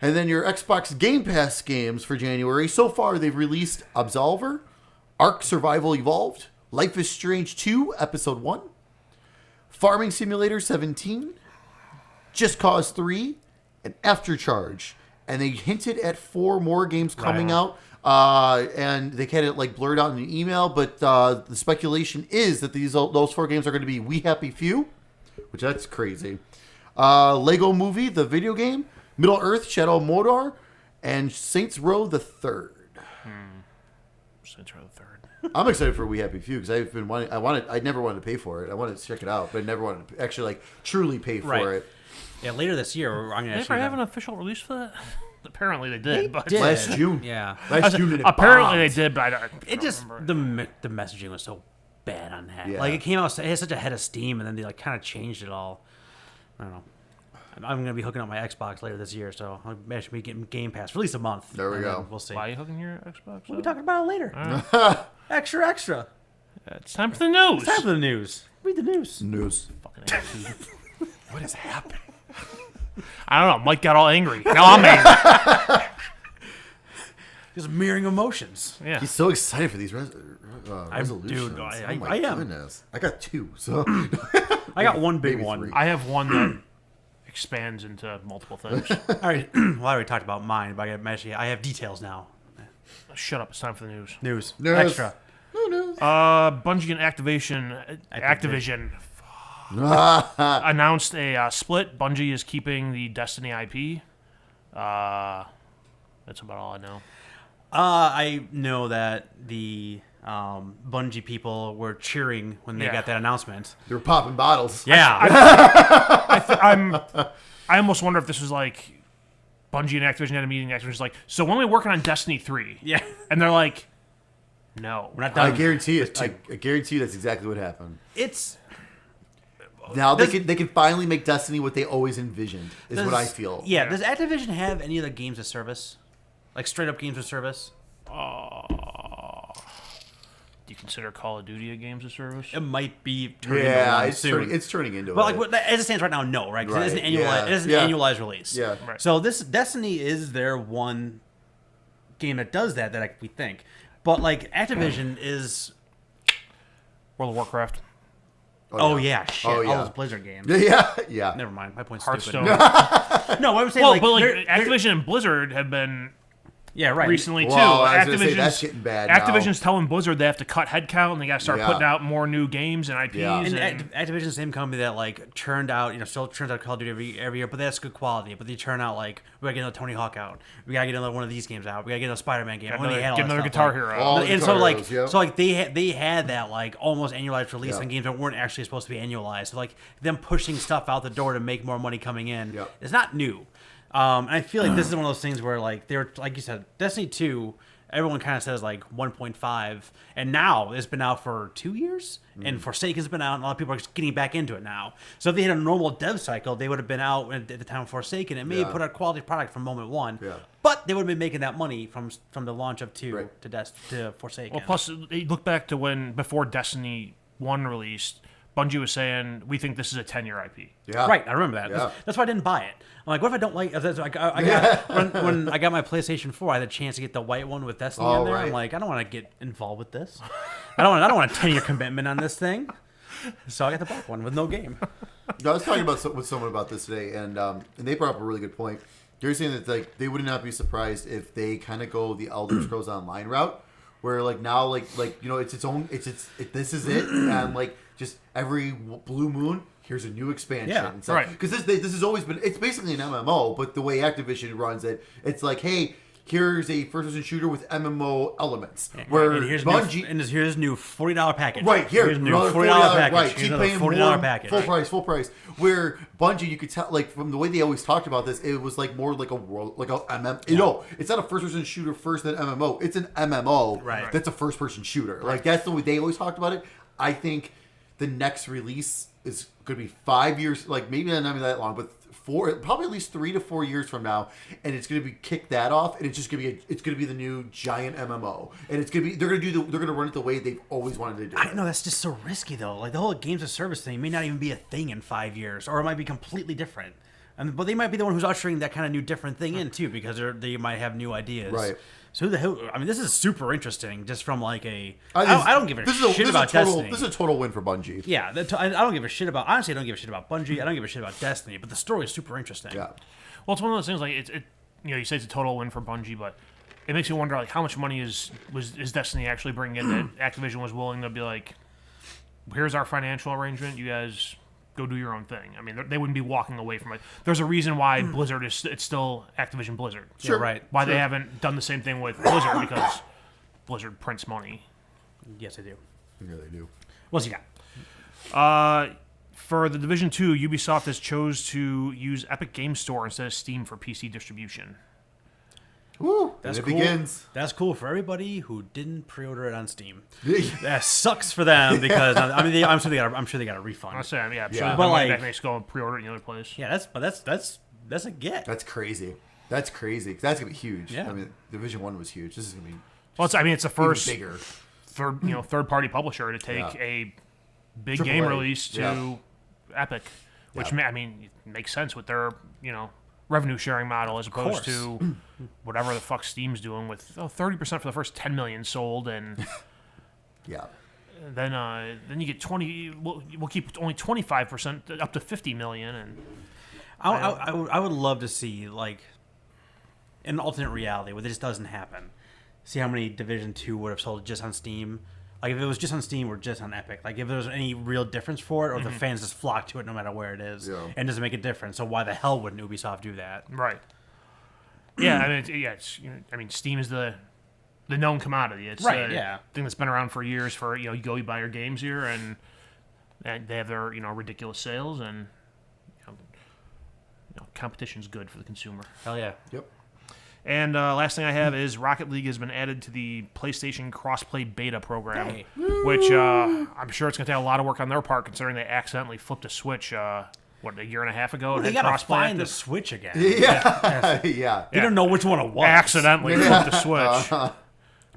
And then your Xbox Game Pass games for January. So far, they've released Absolver, Ark Survival Evolved, Life is Strange 2, Episode 1, Farming Simulator 17, Just Cause 3, and Aftercharge. And they hinted at 4 more games coming Right. out. And they had it like blurred out in an email, but the speculation is that those 4 games are going to be We Happy Few, which that's crazy. Lego Movie, the video game, Middle Earth, Shadow of Mordor, and Saints Row the Third. Saints Row the Third. I'm excited for We Happy Few because I've been wanting. I never wanted to pay for it. I wanted to check it out, but I never wanted to actually like truly pay for Right. it. Yeah, later this year, I'm going to Did they actually ever have an official release for that? Apparently they did. But did. Last June. Yeah. Last June. And it apparently bombed. they did, but I don't It just, remember. the messaging was so bad on that. Yeah. Like, it came out, it had such a head of steam, and then they, like, kind of changed it all. I don't know. I'm going to be hooking up my Xbox later this year, so I'll actually be getting Game Pass for at least a month. There we and go. then We'll see. Why are you hooking your Xbox We'll be up? talking about it later. Extra, extra. It's time for the news. Time for the news. Read the news. News. Fucking AFC. What is happening? I don't know. Mike got all angry. Now I'm angry. Just mirroring emotions. Yeah. He's so excited for these resolutions. dude, oh I my am. goodness. I got 2, so I got one big Maybe one. 3. I have one that expands into multiple things. All right. Well, I already talked about mine, but I have details now. Shut up. It's time for the news. News. News. Extra. Bungie and Activision announced a split. Bungie is keeping the Destiny IP. That's about all I know. I know that Bungie people were cheering when they Yeah. got that announcement. They were popping bottles. Yeah, I almost wonder if this was like Bungie and Activision had a meeting. And Activision's like, so when are we working on Destiny 3? yeah. And they're like, no. We're not I done. guarantee it. I guarantee you that's exactly what happened. It's Now Does- they can finally make Destiny what they always envisioned. Is what I feel. Yeah. Does Activision have any other games of service, like straight up games of service? Do you consider Call of Duty a games of service? It might be turning into Yeah, one it's soon. turning into But it. like as it stands right now, no, right? Because it is an Right, annualized, yeah, it is an yeah. annualized release. Yeah. Right. So this Destiny is their one game that does that we think. But like Activision is. World of Warcraft. Oh yeah, shit! Oh, All yeah. those Blizzard games. Yeah. Never mind. My point's Hearthstone. stupid. No, what I'm saying Well, like, but like they're- Activision and Blizzard have been yeah, right. recently too. Well, I was gonna say, that's Activision's getting bad now. Activision's telling Blizzard they have to cut headcount and they got to start Yeah. putting out more new games and IPs. Yeah. And And, Activision's the same company that like churned out, still churns out Call of Duty every year, but that's good quality. But they churn out like we gotta get another Tony Hawk out, we gotta get another one of these games out, we gotta get another Spider-Man game, get When they had all another that Guitar stuff, Hero. All and Guitar so like Heroes, yeah. so like they had that like almost annualized release Yeah. on games that weren't actually supposed to be annualized. So like them pushing stuff out the door to make more money coming in Yeah. is not new. And I feel like this is one of those things where like they're like you said, Destiny 2. Everyone kind of says like 1.5, and now it's been out for 2 years, and Forsaken's been out, and a lot of people are just getting back into it now. So if they had a normal dev cycle, they would have been out at the time of Forsaken and maybe Yeah. put out quality product from moment one. Yeah. But they would have been making that money from the launch of 2 Right. to Forsaken. Well, plus, you look back to when, before Destiny 1 released, Bungie was saying, we think this is a 10-year IP. Yeah. Right, I remember that. Yeah. That's why I didn't buy it. I'm like, what if I don't like? I got when I got my PlayStation 4, I had a chance to get the white one with Destiny Oh, in there. I'm right. like, I don't want to get involved with this. I don't want a 10-year commitment on this thing. So I got the black one with no game. I was talking with someone about this today, and they brought up a really good point. They're saying that like they would not be surprised if they kind of go the Elder Scrolls Online route, where like now like it's its own this is it, and like just every blue moon here's a new expansion. Yeah, and stuff. right. Because this has always been, it's basically an MMO, but the way Activision runs it, it's like, hey, here's a first-person shooter with MMO elements. Where and here's Bungie, here's new $40 package. right here, here's new another $40 package. right? Here's Keep another paying $40 more, package. full price. Where Bungie, you could tell, like from the way they always talked about this, it was like more like a world, like a MM. You know, it's not a first-person shooter first then MMO. It's an MMO Right. that's a first-person shooter. Like that's the way they always talked about it. I think the next release is going to be 5 years, like maybe not even that long, but probably at least 3 to 4 years from now, and it's going to be kick that off, and it's just going to be it's going to be the new giant MMO, and it's going to be they're going to run it the way they've always wanted to do I it. know that's just so risky though. Like the whole games of service thing may not even be a thing in 5 years, or it might be completely different. But they might be the one who's ushering that kind of new different thing in too, because they might have new ideas. Right. So who the hell? I mean, this is super interesting. Just from like a, I I don't give a shit about Destiny. This is a total win for Bungie. Yeah, I don't give a shit about. Honestly, I don't give a shit about Bungie. I don't give a shit about Destiny. But the story is super interesting. Yeah. Well, it's one of those things like you say it's a total win for Bungie, but it makes you wonder like how much money is Destiny actually bringing in that Activision was willing to be like, here's our financial arrangement, you guys go do your own thing. I mean, they wouldn't be walking away from it. There's a reason why Blizzard it's still Activision Blizzard. Sure. Right. Why they haven't done the same thing with Blizzard because Blizzard prints money. Yes, I do. Yeah, they do. What's he got? For the Division 2, Ubisoft has chose to use Epic Game Store instead of Steam for PC distribution. Woo! That's and it cool. begins. That's cool for everybody who didn't pre-order it on Steam. That sucks for them because I'm sure they got a refund. I'm saying, yeah, I'm Yeah. sure But, but like- back and they just go and pre-order it in the other place. Yeah, that's a get. That's crazy. That's crazy. 'Cause that's gonna be huge. Yeah. I mean, Division 1 was huge. This is gonna be Well, it's the even first bigger. third-party publisher to take Yeah. a big Triple game A. release to Yeah. Epic, which Yeah. it makes sense with their revenue sharing model as opposed course. to whatever the fuck Steam's doing with 30% for the first 10 million sold, and Yeah. then you get 20. We'll keep only 25% up to 50 million, and I would love to see like an alternate reality where this doesn't happen. See how many Division 2 would have sold just on Steam. Like if it was just on Steam or just on Epic. Like if there was any real difference for it, or the fans just flock to it no matter where it is, Yeah. and doesn't make a difference. So why the hell wouldn't Ubisoft do that? right. Yeah, Steam is the the known commodity. It's Right, a yeah. thing that's been around for years. For you go, you buy your games here, and they have their ridiculous sales, and competition's good for the consumer. Hell yeah. Yep. And last thing I have is Rocket League has been added to the PlayStation Crossplay Beta program, Hey. which I'm sure it's going to take a lot of work on their part, considering they accidentally flipped a switch. A year and a half ago? It They had gotta crossplay find the active. Switch again. Yeah. Yeah. They don't know which one it was. Accidentally flipped the switch.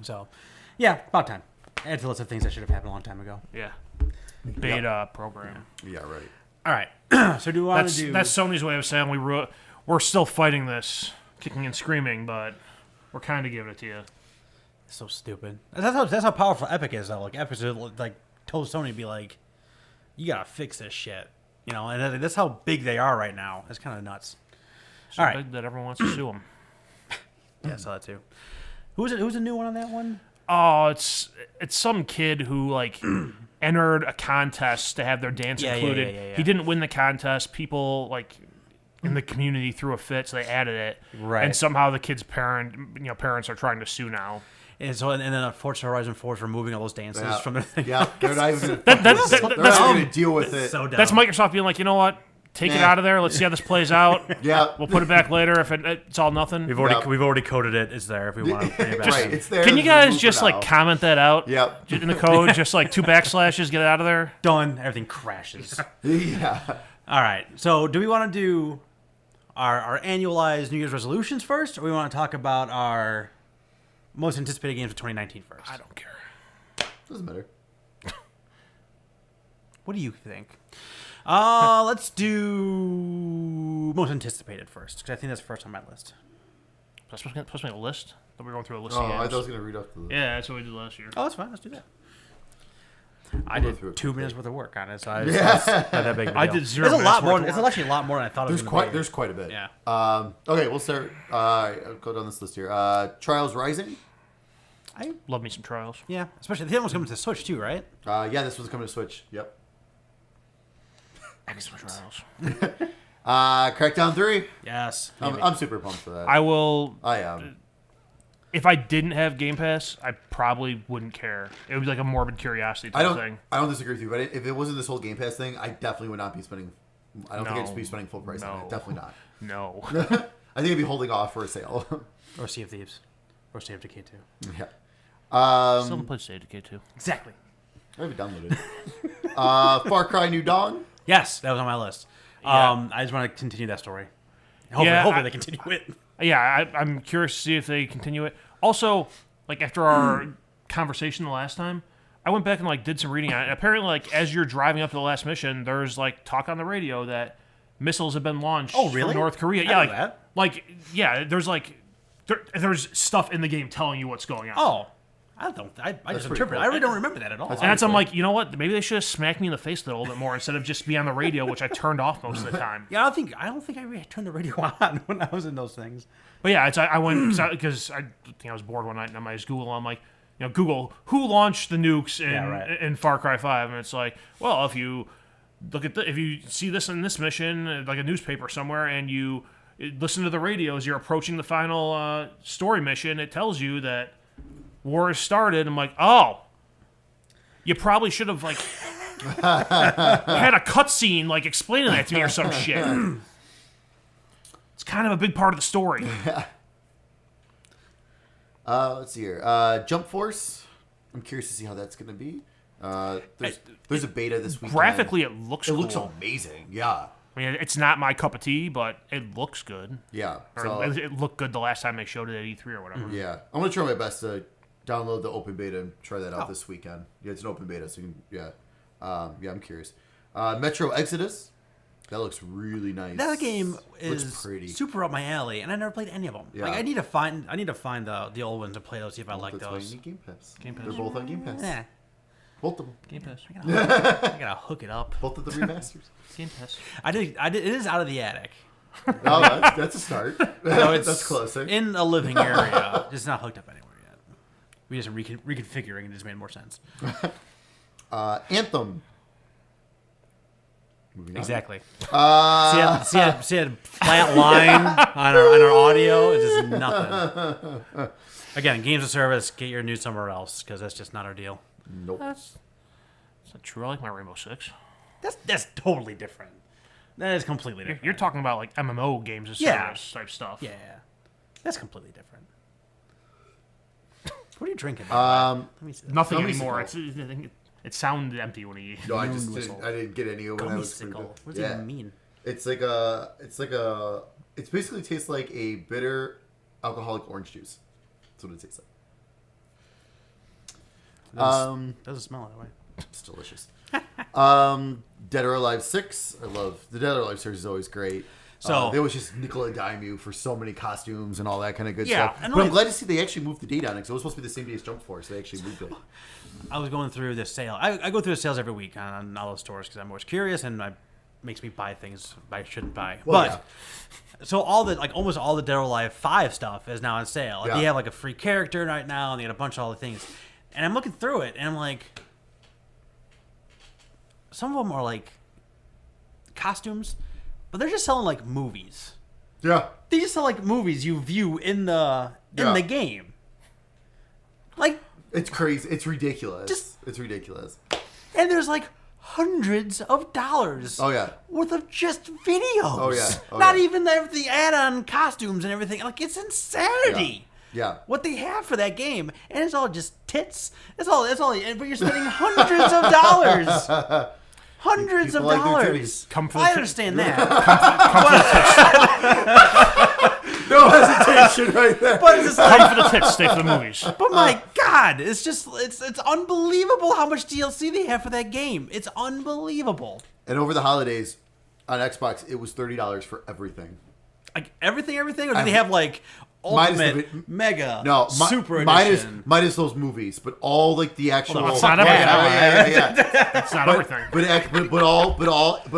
So, yeah, about time. Add to the list of things that should have happened a long time ago. Yeah, beta program. Yeah, right. All right. So do you want to do? That's Sony's way of saying we're still fighting this, kicking and screaming, but we're kind of giving it to you. So stupid. That's how powerful Epic is, though. Like Epic like told Sony to be like, you gotta fix this shit. And that's how big they are right now. It's kind of nuts. So All right. big that everyone wants to sue them. Yeah, I saw that too. Who's the new one on that one? Oh, it's some kid who like entered a contest to have their dance Yeah, included. yeah. He didn't win the contest. People like in the community threw a fit, so they added it. Right. And somehow the kid's parents are trying to sue now. And so, and then Forza Horizon 4 is removing all those dances Yeah. from their thing. Yeah, they're not even That's going to deal with it. So dumb. That's Microsoft being like, you know what? Take it Nah. out of there. Let's see how this plays out. Yeah. We'll put it back later if it's all nothing. We've already Yeah. we've already coded it. It's there if we want to bring it back. Right, it's there. Can you Just remove guys it just now. like comment that out? Yep. In the code, just like 2 backslashes, get it out of there. Done. Everything crashes. Yeah. All right. So, do we want to do our annualized New Year's resolutions first, or we want to talk about our most anticipated games of 2019 first? I don't care. Doesn't matter. What do you think? Let's do most anticipated first, because I think that's first on my list. Was I supposed to make a list? That we were going through a list Oh, of I games. thought I was going to read off the. Yeah, that's what we did last year. Oh, that's fine. Let's do that. I go did through it 2 quickly. minutes worth of work on it, so I Yeah. not that big of a I deal. did 0 It's a minutes lot more. worth of It's work. actually a lot more than I thought it was going to be. There's quite a bit. Yeah. Okay, we'll start. I'll go down this list here. Trials Rising. Love me some Trials. Yeah, especially the other one's coming to the Switch too, right? Yeah, this one's coming to Switch. Yep. Excellent Trials. Crackdown 3. Yes. I'm super pumped for that. I will. I am. If I didn't have Game Pass, I probably wouldn't care. It would be like a morbid curiosity I type don't. thing. I don't disagree with you, but if it wasn't this whole Game Pass thing, I definitely would not be spending. I don't think I'd No. just be spending full price on No. it. Definitely not. No. I think I'd be holding off for a sale. Or Sea of Thieves. Or State of Decay 2. Yeah. Still haven't played State of Decay 2. Exactly. I have it downloaded. Far Cry New Dawn. Yes, that was on my list. Yeah. I just want to continue that story. Hopefully, Yeah, hopefully I- they continue it. Yeah, I'm curious to see if they continue it. Also, like after our conversation the last time, I went back and like did some reading on it. And apparently, like as you're driving up to the last mission, there's like talk on the radio that missiles have been launched Oh, really? from North Korea. I Yeah, know like that. yeah, there's like there's stuff in the game telling you what's going on. Oh, I just pretty interpret. cool. I really don't remember that at all. That's And that's I'm pretty like, you know what? Maybe they should have smacked me in the face with it a little bit more instead of just be on the radio, which I turned off most of the time. Yeah, I don't think I really turned the radio on when I was in those things. But yeah, I went because I think I was bored one night and I just Google. I'm like, Google who launched the nukes in Yeah, right. in Far Cry 5, and it's like, well, if you look at if you see this in this mission, like a newspaper somewhere, and you listen to the radio as you're approaching the final story mission, it tells you that war has started. I'm like, oh, you probably should have like had a cutscene like explaining that to me or some shit. It's kind of a big part of the story. Let's see here. Jump Force. I'm curious to see how that's going to be. There's a beta this week. Graphically, it looks it cool. looks amazing. Yeah. I mean, it's not my cup of tea, but it looks good. Yeah. Or So, it looked good the last time they showed it at E3 or whatever. yeah. I'm going to try my best to download the open beta and try that Oh. out this weekend. Yeah, it's an open beta, so you can, yeah. Yeah, I'm curious. Metro Exodus. That looks really nice. That game Looks is pretty. super up my alley, and I never played any of them. Yeah. Like I need to find the old ones to play those, see if I like That's why you those. need Game Pass. Game Pass. They're both on Game Pass. Yeah, Both of them. Game Pass. I gotta hook it up. Both of the remasters. Game Pass. I did. It is out of the attic. Oh, that's a start. So it's That's closer. in a living area. It's not hooked up anywhere yet. We just reconfiguring. It just made more sense. Anthem. Moving on. Exactly. Uh, See a flat line on our audio. It's just nothing. Again, games of service. Get your news somewhere else because that's just not our deal. nope. Is that true? I like my Rainbow Six. That's totally different. That is completely different. You're talking about like MMO games of Yeah. service type stuff. Yeah, that's completely different. What are you drinking? Um, Let me see. Nothing Gummy anymore. sickle. It sounded empty when he. No, I Moon just whistle. I didn't get any when I Gummy was sickle. What does yeah. it even mean? It's basically tastes like a bitter alcoholic orange juice. That's what it tastes like. Doesn't smell that way. It's delicious. Dead or Alive 6. I love the Dead or Alive series is always great. So- there was just Nicola Daimu for so many costumes and all that kind of good Yeah, stuff. and But I'm like- glad to see they actually moved the date on it because it was supposed to be the same day as Jump Force. They actually moved it. I was going through the sale. I go through the sales every week on all those stores because I'm always curious and it makes me buy things I shouldn't buy. Well, but so all the almost all the Dead or Alive 5 stuff is now on sale. Like, Yeah. They have like a free character right now and they got a bunch of all the things. And I'm looking through it and I'm like, some of them are like costumes, but they're just selling like movies. Yeah. They just sell like movies you view in the Yeah. game. Like, It's crazy. It's ridiculous. Just- it's ridiculous. and there's like hundreds of dollars. Oh, yeah. Worth of just videos. Oh, yeah. Oh, Not yeah. even the add-on costumes and everything. Like, it's insanity. Yeah. What they have for that game, and it's all just tits. It's all. But you're spending hundreds of dollars. Hundreds of People like their dollars. titties. Come for the I tit- understand that, No hesitation right there. but it's just like, Come for the tits, stay for the movies. but my God, it's just it's unbelievable how much DLC they have for that game. It's unbelievable. And over the holidays on Xbox, it was $30 for everything. Like everything, or do they have like Minus the ultimate, vi- mega, No, super edition? minus those movies, but all like the actual. Well, that's not everything. Yeah. That's not everything. But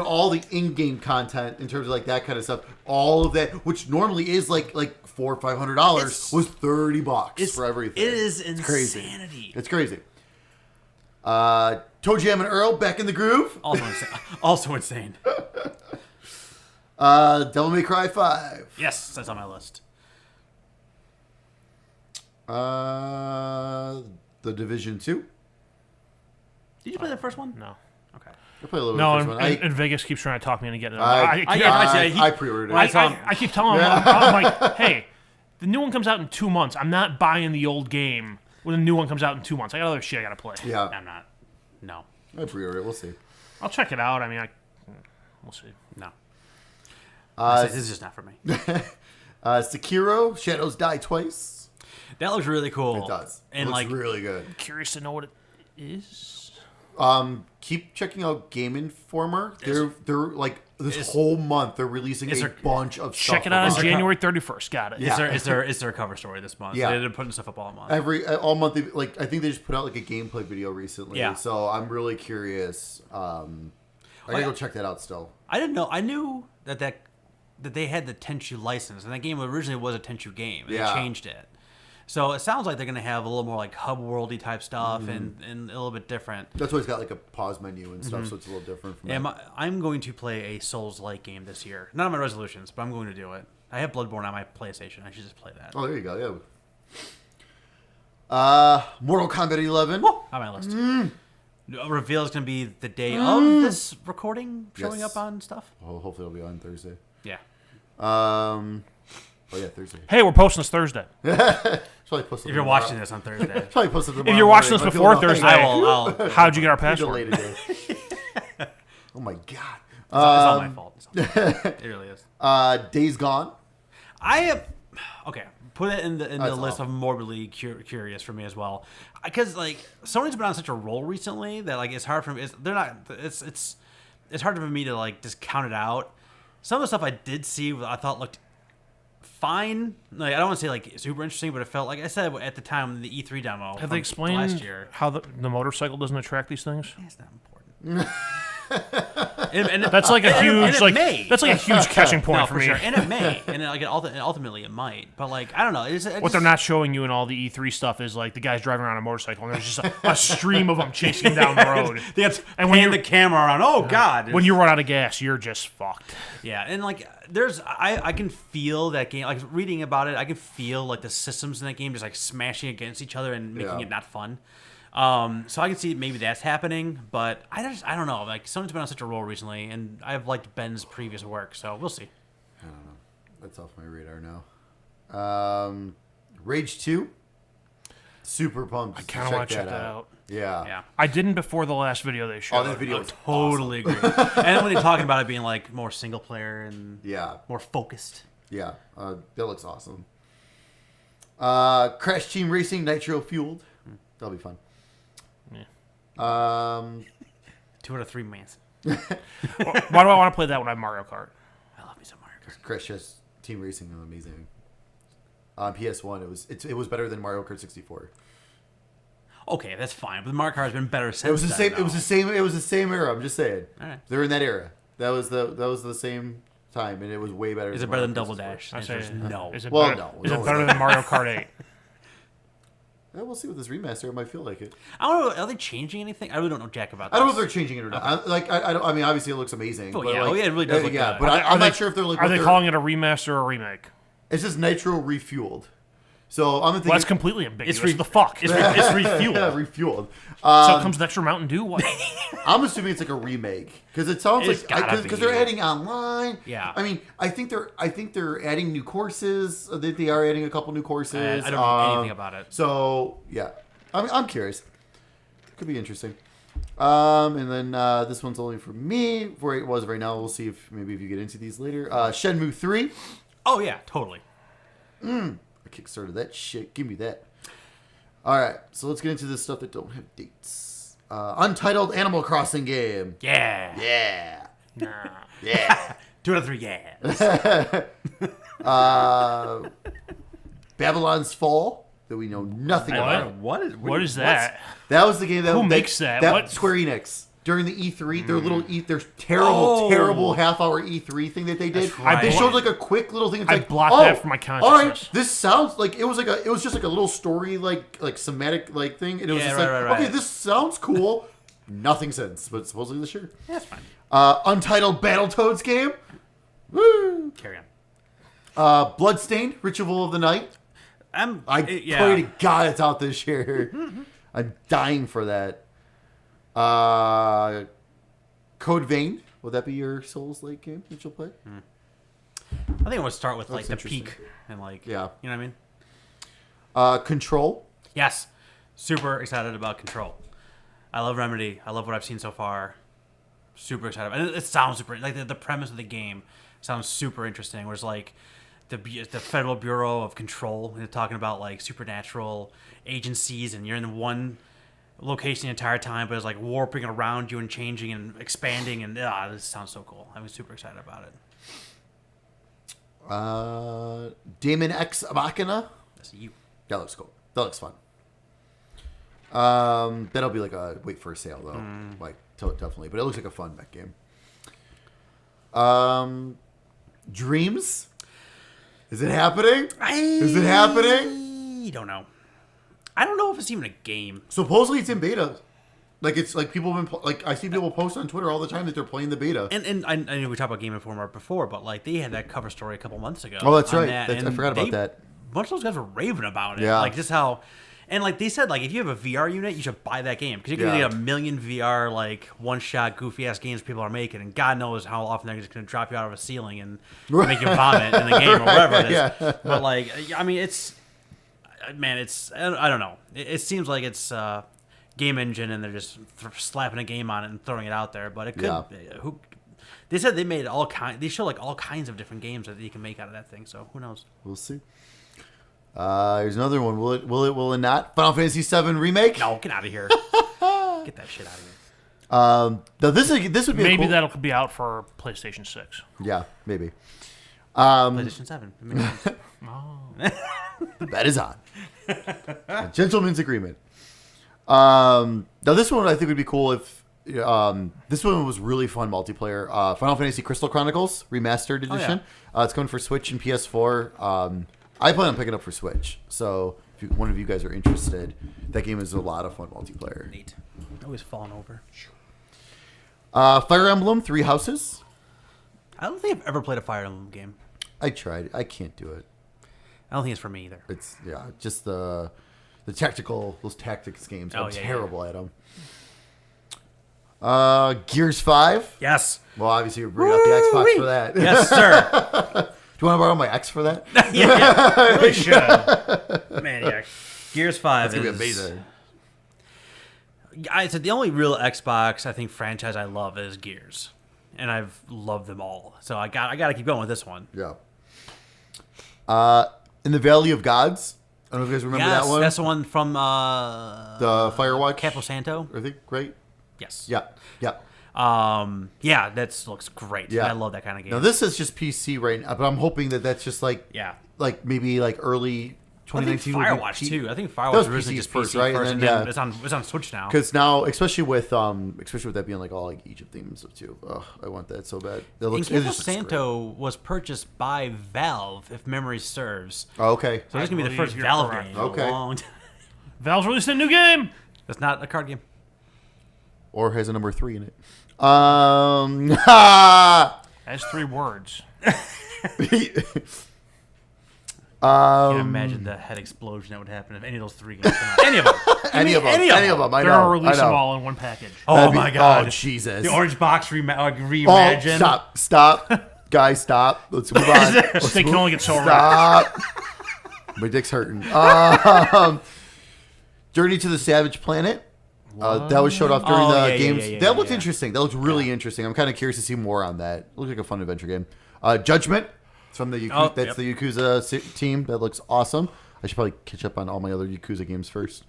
all the in-game content in terms of like that kind of stuff, all of that, which normally is like $400 or $500, It's- was $30 It's for everything. It is crazy. insanity. It's crazy. Toe Jam and Earl back in the groove. Also insane. Also insane. Devil May Cry 5. Yes, that's on my list. The Division 2. Did you play the first one? No. Okay. I played a little No, bit of the first one. and Vegas keeps trying to talk me into getting it. I pre-ordered it. I keep telling him, I'm like, hey, the new one comes out in 2 months. I'm not buying the old game when the new one comes out in 2 months. I got other shit I got to play. Yeah, I'm not. No. I pre-ordered it. We'll see. I'll check it out. I mean, we'll see. No. Uh, This is just not for me. Sekiro, Shadows Die Twice. That looks really cool. It does. It And looks like, really good. Curious to know what it is. Keep checking out Game Informer. They're like this is- whole month they're releasing is a there- bunch of stuff. Check it out on about January 31st. Got it. Yeah. is there a cover story this month? Yeah. They're putting stuff up all month. all month. Like I think they just put out like a gameplay video recently. Yeah. So I'm really curious. I gotta go check that out still. I didn't know. I knew that they had the Tenchu license, and that game originally was a Tenchu game. And Yeah. They changed it. So it sounds like they're going to have a little more like hub worldy type stuff Mm-hmm. and a little bit different. That's why it's got like a pause menu and stuff, so it's a little different from. Yeah, that. I'm going to play a Souls-like game this year. Not on my resolutions, but I'm going to do it. I have Bloodborne on my PlayStation. I should just play that. Oh, there you go. Yeah. Mortal Kombat 11. On my list. Reveal is going to be the day of this recording showing Yes. up on stuff. Well, hopefully it'll be on Thursday. Yeah. Oh yeah, Thursday. Hey, we're posting this Thursday. Probably posted If you're watching this on Thursday, Probably posted If you're watching this before Thursday, I'll how'd you get our Delayed password? it. Oh my god. it's all my fault. It's all my fault. It really is. Days Gone. I have okay. Put it in the That's list awful. of morbidly curious for me as well, because like Sony's been on such a roll recently that like it's hard for me. It's hard for me to like just count it out. Some of the stuff I did see I thought looked fine. Like I don't want to say like super interesting, but it felt like I said at the time the E3 demo. Have from they explained last year? how the motorcycle doesn't attract these things? It's not important. That's like a huge that's like a huge catching point no, for for me. sure. And it may, and ultimately it might. But like, I don't know. What they're not showing you in all the E3 stuff is like the guys driving around a motorcycle, and there's just a stream of them chasing down the road. They have to And when pan you- the camera around. Oh God! When you run out of gas, you're just fucked. Yeah, and like I can feel that game, like reading about it, I can feel like the systems in that game just like smashing against each other and making it not fun. So I can see maybe that's happening, but I don't know. Like Sony's been on such a roll recently, and I've liked Ben's previous work, so we'll see. I don't know. That's off my radar now. Rage 2. Super pumped. I kind of want to check that out. Yeah. Yeah. I didn't before the last video they showed. Oh, that video was Totally agree. And when they're talking about it being like more single player and Yeah. more focused. Yeah. That looks awesome. Crash Team Racing Nitro Fueled. That'll be fun. Yeah. 2 out of 3 mans. Why do I want to play that when I have Mario Kart? I love me some Mario Kart. Crash Team Racing is amazing. On PS1, it was better than Mario Kart 64. Okay, that's fine. But Mario Kart has been better since. It was the then, same. though. It was the same. It was the same era. I'm just saying. All right. They're in that era. That was the same time, and it was way better. Is than it better than Mario Double Kart 64. Dash? I The say answer is no. Is it Well, better, no, is it no. better than Mario Kart 8? Yeah, we'll see with this remaster. It might feel like it. I don't know. Are they changing anything? I really don't know jack about this. I don't know if they're changing it or not. I don't. I mean, obviously, it looks amazing. Oh, but yeah. like, Oh, yeah, it really does look yeah, good. but Are I'm they- not sure if they're like. Are they calling it a remaster or a remake? It's just Nitro refueled. So I'm thinking. Well, that's completely ambiguous. It's the fuck? It's refueled. yeah, refueled. So it comes with extra Mountain Dew? What? I'm assuming it's like a remake because it sounds It's like gotta because be. they're adding online. Yeah. I mean, I think they're adding new courses. They are adding a couple new courses. I don't know anything about it. So yeah, I'm curious. Could be interesting. And then this one's only for me. Where it was right now. We'll see if you get into these later. Shenmue 3. Oh yeah, totally. I kickstarted that shit. Give me that. All right, so let's get into this stuff that don't have dates. Untitled Animal Crossing game. Yeah. Yeah. Nah. Yeah. 2 out of 3. Yeah. Babylon's Fall that we know nothing about. What is that? That was the game that Who makes that? That What? Square Enix during the E3, their terrible half-hour E3 thing that they did. That's right. They showed like a quick little thing. It's I like, blocked oh, that from my all right, consciousness. this sounds like it was just like a little story like somatic like thing, and it was Yeah, just right, like, right, okay, right. this sounds cool. Nothing since, but supposedly this year. That's fine. Untitled Battletoads game. Woo! Carry on. Bloodstained Ritual of the Night. I yeah. pray to God it's out this year. I'm dying for that. Code Vein. Will that be your Souls-like game that you'll play? I think I would start with like That's the peak and like Yeah. you know what I mean? Control. Yes. Super excited about Control. I love Remedy. I love what I've seen so far. Super excited. And it sounds super like the premise of the game sounds super interesting. Whereas like the Federal Bureau of Control, they're talking about like supernatural agencies, and you're in one location the entire time, but it's like warping around you and changing and expanding, and this sounds so cool. I'm super excited about it. Daemon X Machina. That's you. That looks cool. That looks fun. That'll be like a wait for a sale though. Like definitely, but it looks like a fun mech game. Dreams. Is it happening? Is it happening? I don't know. I don't know if it's even a game. Supposedly it's in beta. Like it's like people have been I see people post on Twitter all the time that they're playing the beta. And I know we talked about Game Informer before, but like they had that cover story a couple months ago. Oh, that's on right. that, I and forgot about that. A bunch of those guys were raving about it. Yeah. Like just how, and like they said, like if you have a VR unit, you should buy that game because you can Yeah. get a million VR like one shot goofy ass games people are making, and God knows how often they're just going to drop you out of a ceiling and make you vomit in the game or whatever it is. Yeah. But like, I mean, it's man, it's I don't know. It seems like it's. Game engine, and they're just slapping a game on it and throwing it out there. But it could. Yeah. Who? They said they made all kind. They show like all kinds of different games that you can make out of that thing. So who knows? We'll see. There's another one. Will it not? Final Fantasy VII remake? No, get out of here. Get that shit out of here. Now this would be a Maybe cool, that'll be out for PlayStation 6. Yeah, maybe. PlayStation 7. It makes sense. That is on. A gentleman's agreement. Now this one I think would be cool if This one was really fun multiplayer. Final Fantasy Crystal Chronicles Remastered Edition. It's coming for Switch and PS4. I plan on picking it up for Switch. So if one of you guys are interested, that game is a lot of fun multiplayer. Neat. Always falling over. Fire Emblem Three Houses. I don't think I've ever played a Fire Emblem game. I tried. I can't do it. I don't think it's for me either. It's just the those tactics games. I'm terrible at them. Gears 5. Yes. Well, obviously you bring out the Xbox for that. Yes, sir. Do you want to borrow my X for that? yeah. Really should. Man, yeah. Gears 5 It's gonna be amazing. I said the only real Xbox I think franchise I love is Gears, and I've loved them all. So I got to keep going with this one. Yeah. In the Valley of Gods. I don't know if you guys remember that one. That's the one from The Firewatch. Campo Santo. I think, right? Yes. Yeah. Yeah. Yeah, that looks great. Yeah. I love that kind of game. Now this is just PC right now, but I'm hoping that's just like maybe like early I think 2019. Firewatch too. I think That Firewatch was was originally PC just first, PC right? first, And and then, then it's on Switch now. Because now, especially with that being like all like Egypt themes too. Oh, I want that so bad. It looks. And It Campo just looks Santo was purchased by Valve, if memory serves. great. Oh, okay. So this is gonna be the believe first you're Valve correct. game Okay. in a long time. Valve's releasing a new game. That's not a card game. Or has a number 3 in it. Has 3 words. Can't imagine the head explosion that would happen if any of those 3 games come out. Any of them. Any of them. I They're know. gonna release I know. them all in one package. Oh That'd be- my god. Oh Jesus. The orange box Oh, reimagine. stop, guys, stop. Let's move on. Let's They can move- only get so right. Stop. My dick's hurting. Journey to the Savage Planet. That was showed off during Oh, the yeah, games. yeah, that looked yeah. interesting. That looked really interesting. I'm kind of curious to see more on that. It looked like a fun adventure game. Judgment. It's from the Yakuza. That's the Yakuza team. That looks awesome. I should probably catch up on all my other Yakuza games first.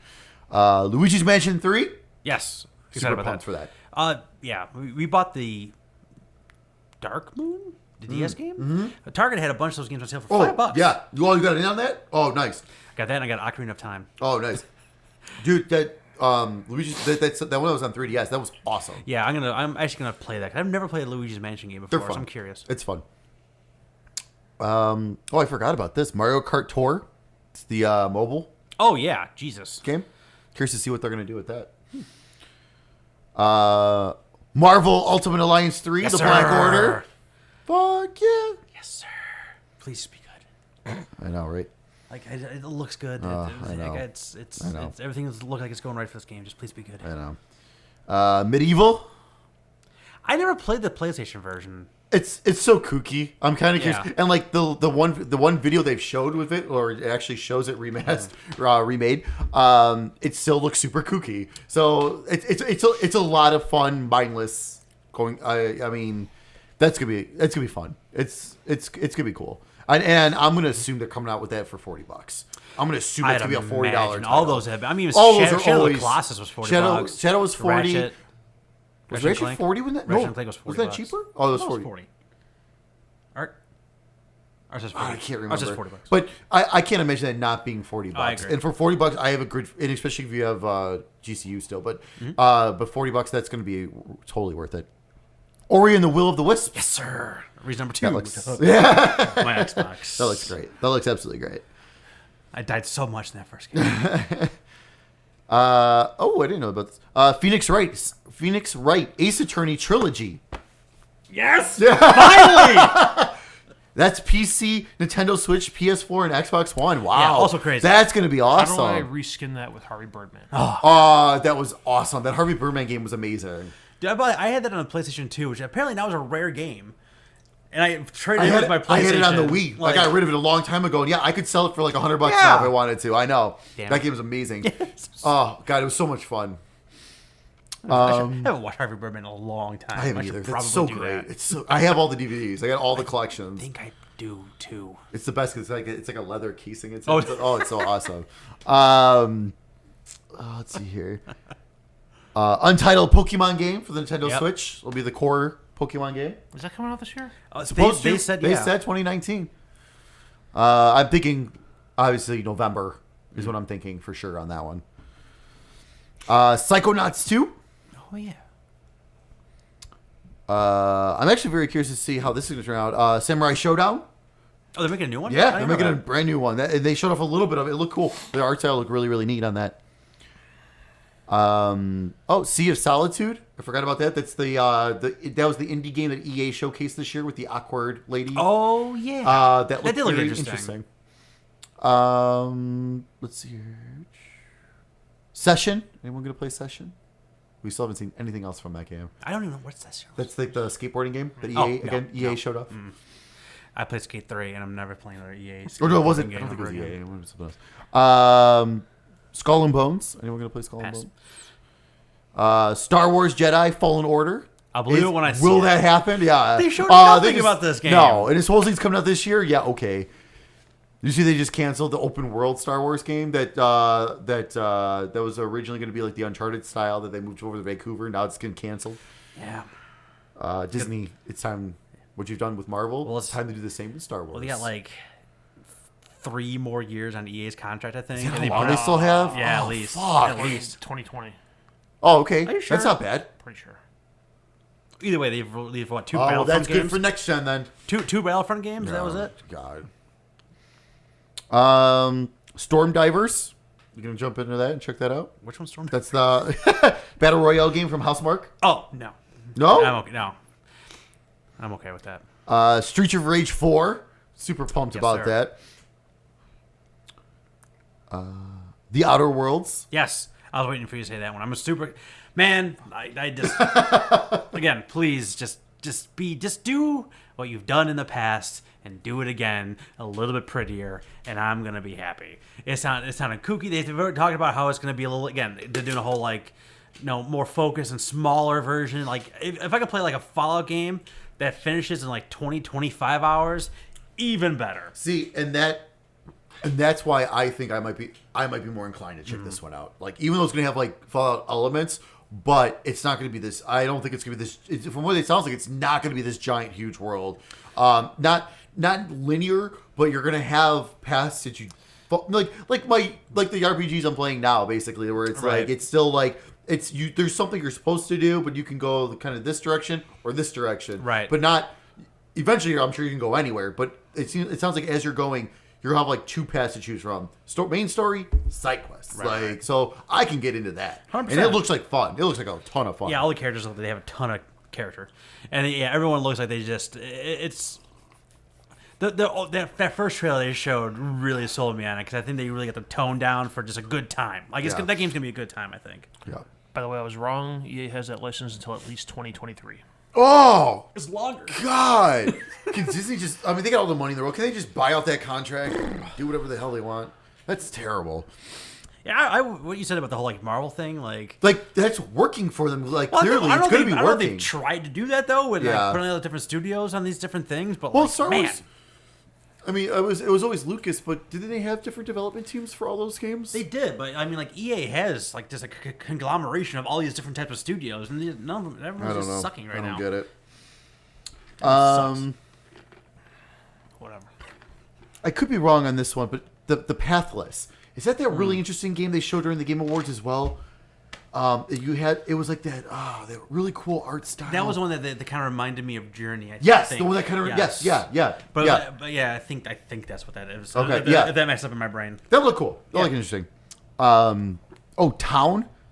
Luigi's Mansion 3. Yes. Super Excited about pumped for that. Yeah. We bought the Dark Moon, the DS game. Target had a bunch of those games on sale for $5. Yeah. You got in on that? Oh, nice. Got that, and I got Ocarina of Time. Oh, nice. Dude, that Luigi's that one that was on 3DS. That was awesome. Yeah, I'm actually gonna play that. 'Cause I've never played a Luigi's Mansion game They're before, fun. so I'm curious. It's fun. I forgot about this. Mario Kart Tour. It's the mobile Oh yeah, Jesus. game. Curious to see what they're going to do with that. Marvel Ultimate Alliance 3, Yes, The sir. Black Order. Fuck yeah. Yes, sir. Please be good. I know, right? Like it looks good. I Like, know. it's I know. everything looks like it's going right for this game. Just please be good. I know. Medieval. I never played the PlayStation version. It's so kooky. I'm kind of curious, Yeah. and like the one video they've showed with it, or it actually shows it remade. It still looks super kooky. So it's a lot of fun, mindless going. I mean, that's gonna be fun. It's gonna be cool. And I'm gonna assume they're coming out with that for $40. I'm gonna assume it's I'd gonna be a $40. imagine all those have. I mean, All those are Shadow of always the Colossus was $40. Shadow was 40. Ratchet, Was Ratchet Ratchet Clank? 40 when that? Ratchet No, Clank was $40. was that cheaper? Oh, it was No, 40. Art. Ours is 40. I can't remember. Ours is $40. But I can't imagine that not being $40. I agree. And for $40, I have a good, and especially if you have GCU still. But Mm-hmm. but $40, that's going to be totally worth it. Ori and the Will of the Wisps. Yes, sir. Reason number 2. That looks, yeah, My Xbox. that looks great. That looks absolutely great. I died so much in that first game. I didn't know about this. Phoenix Wright Ace Attorney Trilogy. Yes! Finally! That's PC, Nintendo Switch, PS4, and Xbox One. Wow. Yeah, also crazy. That's going to be How do awesome. I reskin that with Harvey Birdman? That was awesome. That Harvey Birdman game was amazing. Dude, I had that on the PlayStation 2, which apparently now is a rare game. And I traded I it had, with my PlayStation. I had it on the Wii. I got rid of it a long time ago. And yeah, I could sell it for like $100 now Yeah. if I wanted to. I know. Damn. That game was amazing. Oh, God, it was so much fun. I haven't watched Harvey Birdman in a long time. I haven't should either. probably It's so do great. that. It's so, I have all the DVDs. I got all the I collections. think I do too. It's the best because it's like a leather casing. It's Oh. it's so awesome. Let's see here. Untitled Pokemon game for the Nintendo Yep. Switch will be the core Pokemon game. Is that coming out this year? Supposed they to. said They yeah. said 2019. I'm thinking obviously November is what I'm thinking for sure on that one. Psychonauts 2. Oh yeah. I'm actually very curious to see how this is going to turn out. Samurai Showdown. Oh, they're making a new one? I Yeah, didn't they're know making a that. brand new one. They showed off a little bit of it. It looked cool. The art style looked really, really neat on that. Sea of Solitude. I forgot about that. That's that was the indie game that EA showcased this year with the awkward lady. Oh, yeah. That looked did look very interesting. Let's see here. Session. Anyone gonna play Session? We still haven't seen anything else from that game. I don't even know what's that. That's like the skateboarding game that EA Oh, no, EA showed off. I played Skate 3, and I'm never playing another EA. Or no, it wasn't. I game don't think it was ever EA. again. It was something else. Skull and Bones. Anyone gonna play Skull Pass. and Bones? Star Wars Jedi Fallen Order. I'll believe it when I see Will it. that happen? Yeah. They showed nothing about this game. No, and it's supposedly it's coming out this year. Yeah, okay. You see, they just canceled the open world Star Wars game that was originally going to be like the Uncharted style that they moved over to Vancouver. Now it's getting canceled. Yeah. Disney, it's time. What you've done with Marvel, Well, it's time to do the same with Star Wars. Well, they got like 3 more years on EA's contract, I think. Is that and how long put they still have? Yeah, Oh, at least. fuck. At least. 2020. Oh, okay. Are you sure? That's not bad. Pretty sure. Either way, they've what, 2 Oh, well, Battlefront that's games? good for next gen then. Two Battlefront games? That was Oh, it? God. Storm Divers. You gonna jump into that and check that out? Which one's Storm? That's the Battle Royale game from Housemarque. Oh, no. No? I'm okay. No. I'm okay with that. Streets of Rage 4. Super pumped Yes, about sir. that. The Outer Worlds. Yes. I was waiting for you to say that one. I'm a super... Man, I just... Again, please, just do what you've done in the past and do it again a little bit prettier, and I'm going to be happy. It sounded kooky. They've talked about how it's going to be a little... Again, they're doing a whole, like, more focused and smaller version. Like, if I could play, like, a Fallout game that finishes in, like, 25 hours, even better. See, and that's why I think I might be more inclined to check this one out. Like, even though it's gonna have like Fallout elements, but it's not gonna be this. I don't think it's gonna be this. From what it sounds like, it's not gonna be this giant, huge world. Not linear, but you're gonna have paths that you like the RPGs I'm playing now, basically, where it's Right. like it's still like it's you. There's something you're supposed to do, but you can go kind of this direction or this direction, Right. But not. Eventually, I'm sure you can go anywhere, but it sounds like as you're going, you'll have like 2 paths to choose from: main story, side quests. Right. So I can get into that, 100%. and it looks like fun. It looks like a ton of fun. Yeah, all the characters look like they have a ton of character, and yeah, everyone looks like they just it's that first trailer they showed really sold me on it because I think they really got the tone down for just a good time. Like Yeah. that game's gonna be a good time, I think. Yeah. By the way, I was wrong. EA has that license until at least 2023. Oh It's longer. God! Can Disney just? I mean, they got all the money in the world. Can they just buy out that contract, and do whatever the hell they want? That's terrible. Yeah, what you said about the whole like Marvel thing, like. Like that's working for them. Like Well, clearly, I don't it's going to think- be I don't know if working. they've tried to do that though, with Yeah. like putting out different studios on these different things. But Well, like, Star man, Wars. I mean, it was always Lucas, but didn't they have different development teams for all those games? they did. But I mean, like EA has like just a conglomeration of all these different types of studios, and none of them, I everyone's don't just know. sucking right I don't now. get it. Sucks. Whatever. I could be wrong on this one, but the Pathless, is that really interesting game they showed during the Game Awards as well? It was like that really cool art style. That was the one that kind of reminded me of Journey. I Yes, think. the one that kind of yeah. But yeah, I think that's what that is. Okay, if, yeah. if that messed up in my brain. That looked cool. That Yeah. looked interesting. Town.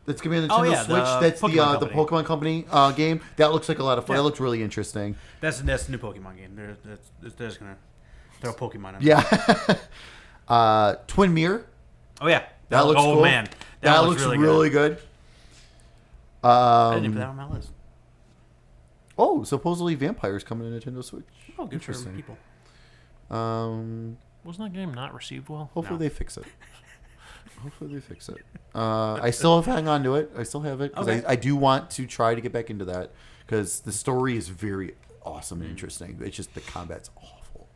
That's gonna be on the Oh, Nintendo yeah, the Switch. That's Pokemon the company. Pokemon Company game. That looks like a lot of fun. Yeah. That looks really interesting. That's the new Pokemon game. They're just gonna throw Pokemon in. Yeah. Twin Mirror. Oh yeah. That looks oh cool. man. That looks really good. I didn't even put that on my list. Supposedly Vampire's coming to Nintendo Switch. Oh, good for Interesting. people. Wasn't that game not received well? Hopefully No. they fix it. I still hang on to it. I still have it because Okay. I do want to try to get back into that because the story is very awesome Mm. and interesting. It's just the combat's awful.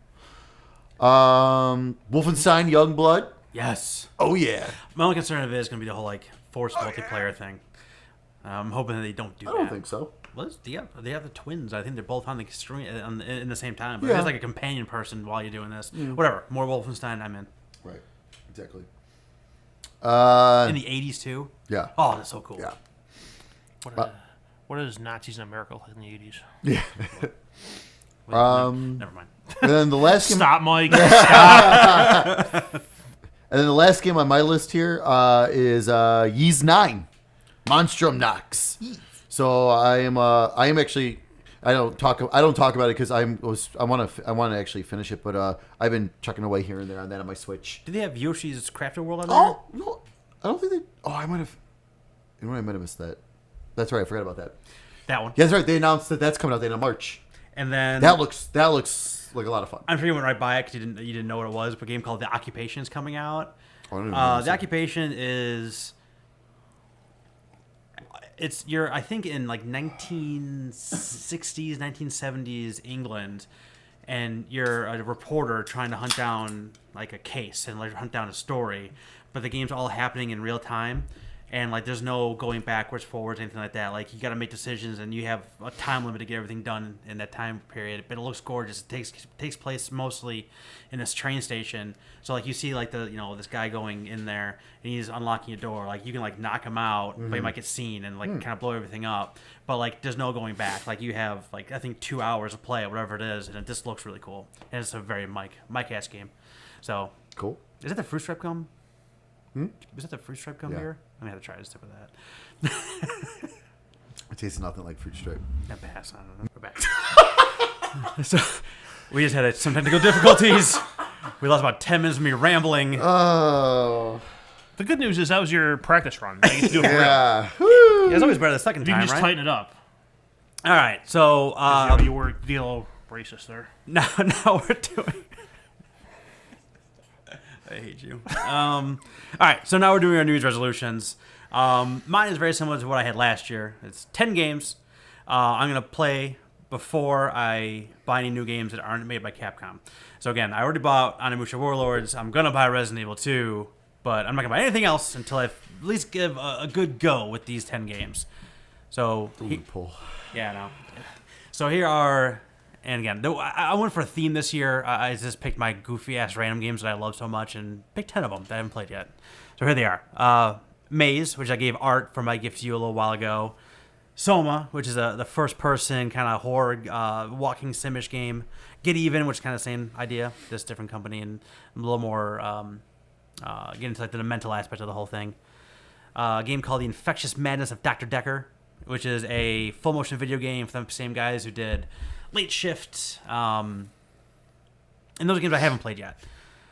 Wolfenstein Youngblood. Yes. Oh yeah. My only concern of it is gonna be the whole like forced multiplayer thing. I'm hoping that they don't do I that. don't think so. Well, they have the twins. I think they're both on the extreme in the same time. But Yeah. there's like a companion person while you're doing this. Whatever. More Wolfenstein. I'm in. Right. Exactly. In the '80s too. Yeah. Oh, that's so cool. Yeah. What What is Nazis in America in the 80s? Yeah. Never mind. And then the last game. Stop, Mike. Stop. And then the last game on my list here is Ys 9, Monstrum Nox. So I am actually. I don't talk about it because I want to actually finish it, but I've been chucking away here and there on that on my Switch. Did they have Yoshi's Crafted World on there? Oh no, I don't think they. Oh, I might have. You know what? I might have missed that. That's right. I forgot about that. That one. Yeah, that's right. They announced that that's coming out at the end of March. And then That looks like a lot of fun. I'm sure you went right by it because you didn't know what it was. But a game called The Occupation is coming out. Oh, I don't even know The Occupation is. You're I think in like 1960s, 1970s England, and you're a reporter trying to hunt down like a case and like hunt down a story, but the game's all happening in real time, and like there's no going backwards, forwards, anything like that. Like you got to make decisions, and you have a time limit to get everything done in that time period. But it looks gorgeous. It takes place mostly in this train station. So like you see like this guy going in there and he's unlocking a door. Like you can like knock him out, but you might get seen and like kind of blow everything up. But like there's no going back. Like you have like I think 2 hours of play, whatever it is, and it just looks really cool. And it's a very Mike-ass game. So Cool. is it the Fruit Stripe gum? Is that the Fruit Stripe gum Yeah. beer? I'm gonna have to try a sip of that. It tastes nothing like Fruit Stripe. I pass. I don't know. We're back. So we just had some technical difficulties. We lost about 10 minutes of me rambling. Oh. The good news is that was your practice run. Now you get to do it for real. Yeah. Yeah, it's always better the second You time, can just right? tighten it up. All right. So You were a little racist there. now we're doing. I hate you. All right. So now we're doing our New Year's resolutions. Mine is very similar to what I had last year. It's 10 games. I'm gonna play before I buy any new games that aren't made by Capcom. So again, I already bought Onimusha Warlords. I'm gonna buy Resident Evil 2, but I'm not gonna buy anything else until I at least give a good go with these 10 games. So Loophole. yeah, no. So here are, and again, I went for a theme this year. I just picked my goofy ass random games that I love so much and picked 10 of them that I haven't played yet. So here they are. Maze, which I gave Art for my gift to you a little while ago. Soma, which is the first-person kind of horror walking simish game. Get Even, which is kind of the same idea, just different company and a little more get into like the mental aspect of the whole thing. A game called The Infectious Madness of Dr. Decker, which is a full-motion video game from the same guys who did Late Shift. And those are games I haven't played yet.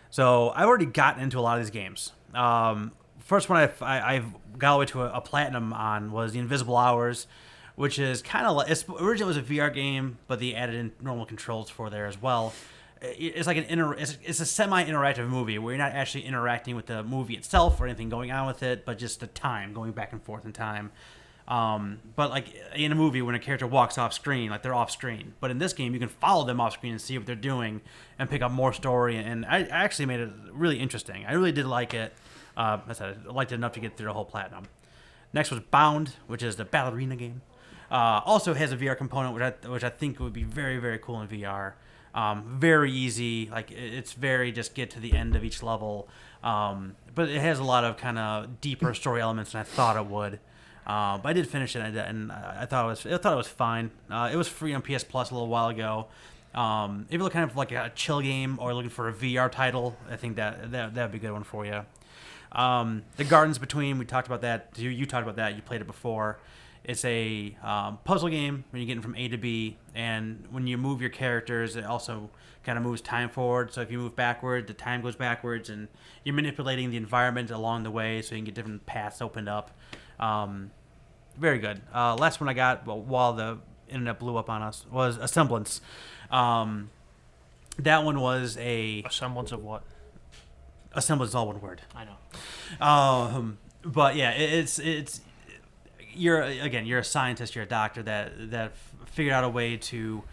So I've already gotten into a lot of these games. First one I've got all the way to a platinum on was The Invisible Hours, which is kind of like, originally was a VR game, but they added in normal controls for there as well. It's like it's a semi-interactive movie where you're not actually interacting with the movie itself or anything going on with it, but just the time going back and forth in time. But like in a movie, when a character walks off screen, like they're off screen. But in this game, you can follow them off screen and see what they're doing and pick up more story. And I actually made it really interesting. I really did like it. I liked it enough to get through the whole platinum. Next was Bound, which is the ballerina game. Also has a VR component, which I think would be very, very cool in VR. Very easy. Like it's very just get to the end of each level. But it has a lot of kind of deeper story elements than I thought it would. But I did finish it, and I thought it was fine. It was free on PS Plus a little while ago. If you're looking for like a chill game or looking for a VR title, I think that'd be a good one for you. The Gardens Between, we talked about that. You talked about that. You played it before. It's a puzzle game when you're getting from A to B, and when you move your characters, it also kind of moves time forward. So if you move backward, the time goes backwards, and you're manipulating the environment along the way so you can get different paths opened up. Very good. Last one I got while the internet blew up on us was A Semblance. That one was A semblance of what? A Semblance is all one word. I know. But yeah, it's you're a scientist, you're a doctor that figured out a way to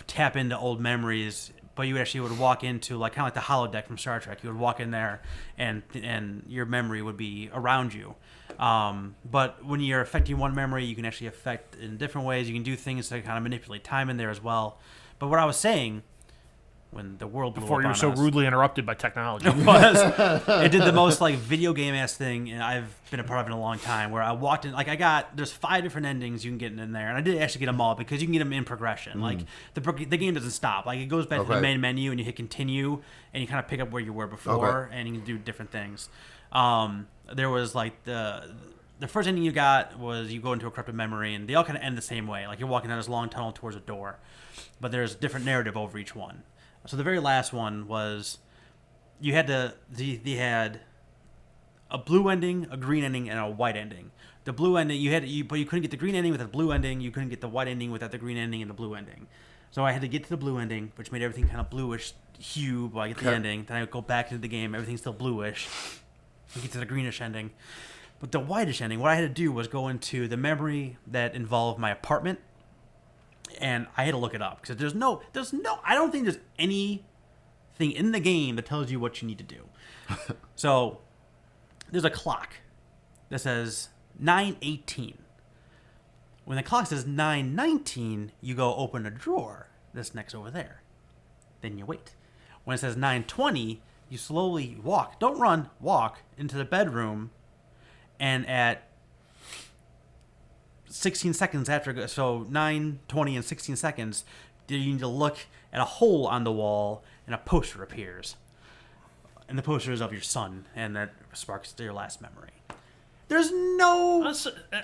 tap into old memories. But you actually would walk into like kind of like the holodeck from Star Trek. You would walk in there, and your memory would be around you. But when you're affecting one memory, you can actually affect in different ways. You can do things to kind of manipulate time in there as well. But what I was saying, when the world blew Before up you were on so us. rudely interrupted by technology. It did the most like video game ass thing, and I've been a part of it in a long time. Where I walked in, like there's 5 different endings you can get in there, and I did actually get them all because you can get them in progression. Like the game doesn't stop. Like it goes back to the main menu, and you hit continue, and you kind of pick up where you were before, and you can do different things. There was like the first ending you got was you go into a corrupted memory, and they all kind of end the same way. Like you're walking down this long tunnel towards a door, but there's a different narrative over each one. So the very last one was you had they had a blue ending, a green ending, and a white ending. The blue ending but you couldn't get the green ending without the blue ending. You couldn't get the white ending without the green ending and the blue ending. So I had to get to the blue ending, which made everything kind of bluish hue. But I get the ending, then I would go back into the game. Everything's still bluish. I get to the greenish ending, but the whitish ending. What I had to do was go into the memory that involved my apartment. And I had to look it up because I don't think there's anything in the game that tells you what you need to do. So there's a clock that says 9:18. When the clock says 9:19, you go open a drawer that's next over there. Then you wait. When it says 9:20, you slowly walk. Don't run. Walk into the bedroom, and at 16 seconds after, so 9, 20, and 16 seconds, you need to look at a hole on the wall, and a poster appears. And the poster is of your son, and that sparks your last memory. There's no...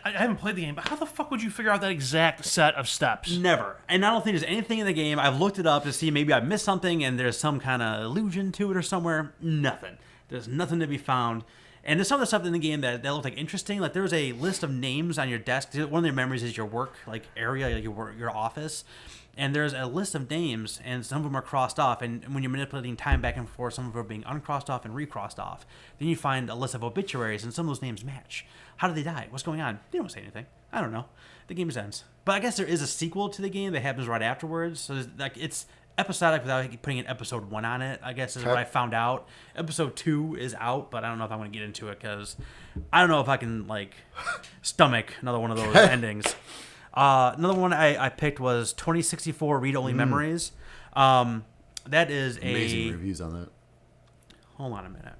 I haven't played the game, but how the fuck would you figure out that exact set of steps? Never. And I don't think there's anything in the game. I've looked it up to see maybe I missed something, and there's some kind of allusion to it or somewhere. Nothing. There's nothing to be found. And there's some of the stuff in the game that looked like interesting. Like there was a list of names on your desk. One of your memories is your work like area, like your office. And there's a list of names, and some of them are crossed off. And when you're manipulating time back and forth, some of them are being uncrossed off and recrossed off. Then you find a list of obituaries, and some of those names match. How did they die? What's going on? They don't say anything. I don't know. The game ends. But I guess there is a sequel to the game that happens right afterwards. So like it's episodic without putting an episode 1 on it, I guess is what I found out. Episode 2 is out, but I don't know if I'm going to get into it because I don't know if I can like stomach another one of those endings. Another one I picked was 2064 Read-Only Memories. That is amazing reviews on that. Hold on a minute.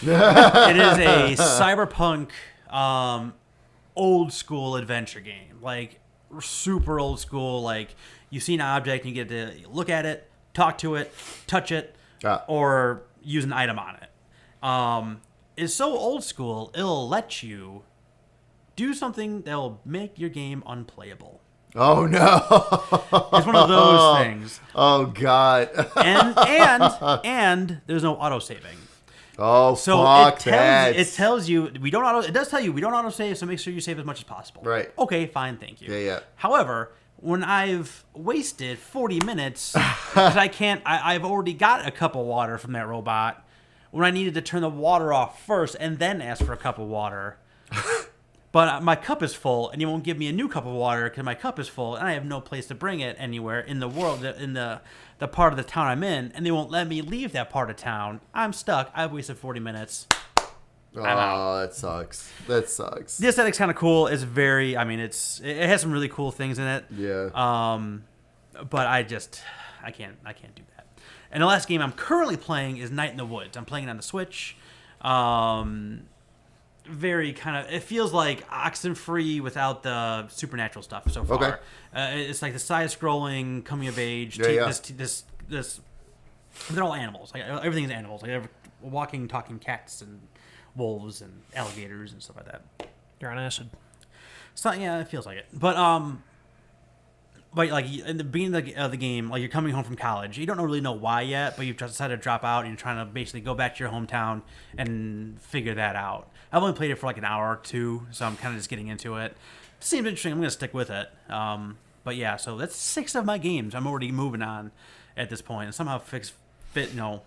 It is a cyberpunk old school adventure game. Like super old school. Like you see an object and you get to look at it, talk to it, touch it, or use an item on it. It's so old school, it'll let you do something that will make your game unplayable. Oh no! It's one of those things. Oh god! and there's no auto saving. Oh so fuck it tells you we don't auto. It does tell you we don't auto save, so make sure you save as much as possible. Right. Okay. Fine. Thank you. Yeah. However, when I've wasted 40 minutes because I've already got a cup of water from that robot. When I needed to turn the water off first and then ask for a cup of water. But my cup is full, and you won't give me a new cup of water because my cup is full, and I have no place to bring it anywhere in the world, in the part of the town I'm in, and they won't let me leave that part of town. I'm stuck. I've wasted 40 minutes. I'm out. That sucks. That sucks. The aesthetic's kind of cool. It's very, I mean, it has some really cool things in it. Yeah. But I can't do that. And the last game I'm currently playing is Night in the Woods. I'm playing it on the Switch. Very kind of, it feels like Oxenfree without the supernatural stuff so far. Okay. It's like the side-scrolling, coming of age. This they're all animals. Like everything is animals. Like walking, talking cats and wolves and alligators and stuff like that. You're on acid. So yeah, it feels like it. But like in the beginning of the game, like you're coming home from college. You don't really know why yet, but you've just decided to drop out and you're trying to basically go back to your hometown and figure that out. I've only played it for like an hour or two, so I'm kind of just getting into it. Seems interesting. I'm going to stick with it. But yeah, so that's 6 of my games. I'm already moving on at this point. And somehow fit 5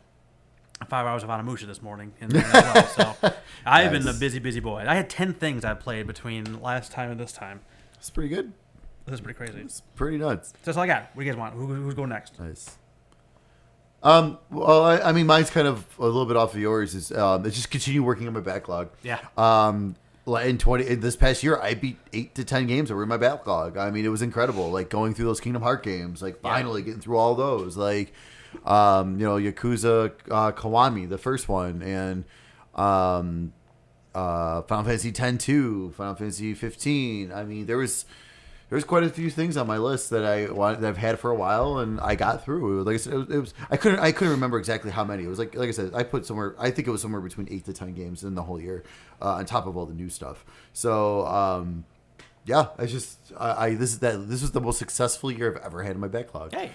hours of Onimusha this morning in there as well. So I've been a busy boy. I had 10 things I played between last time and this time. It's pretty good. This is pretty crazy. It's pretty nuts. So that's all I got. What do you guys want? Who's going next? Nice. Well, I mean, mine's kind of a little bit off of yours. Is it's just continue working on my backlog. Yeah. In this past year, I beat 8 to 10 games that were in my backlog. I mean, it was incredible. Like going through those Kingdom Hearts games, like finally getting through all those. Like Yakuza Kiwami, the first one, and Final Fantasy X-2, Final Fantasy 15. I mean, there's quite a few things on my list that I've had for a while, and I got through. Like I said, it was I couldn't remember exactly how many. It was like I said, I think it was somewhere between 8 to 10 games in the whole year, on top of all the new stuff. So yeah, this was the most successful year I've ever had in my backlog. Hey.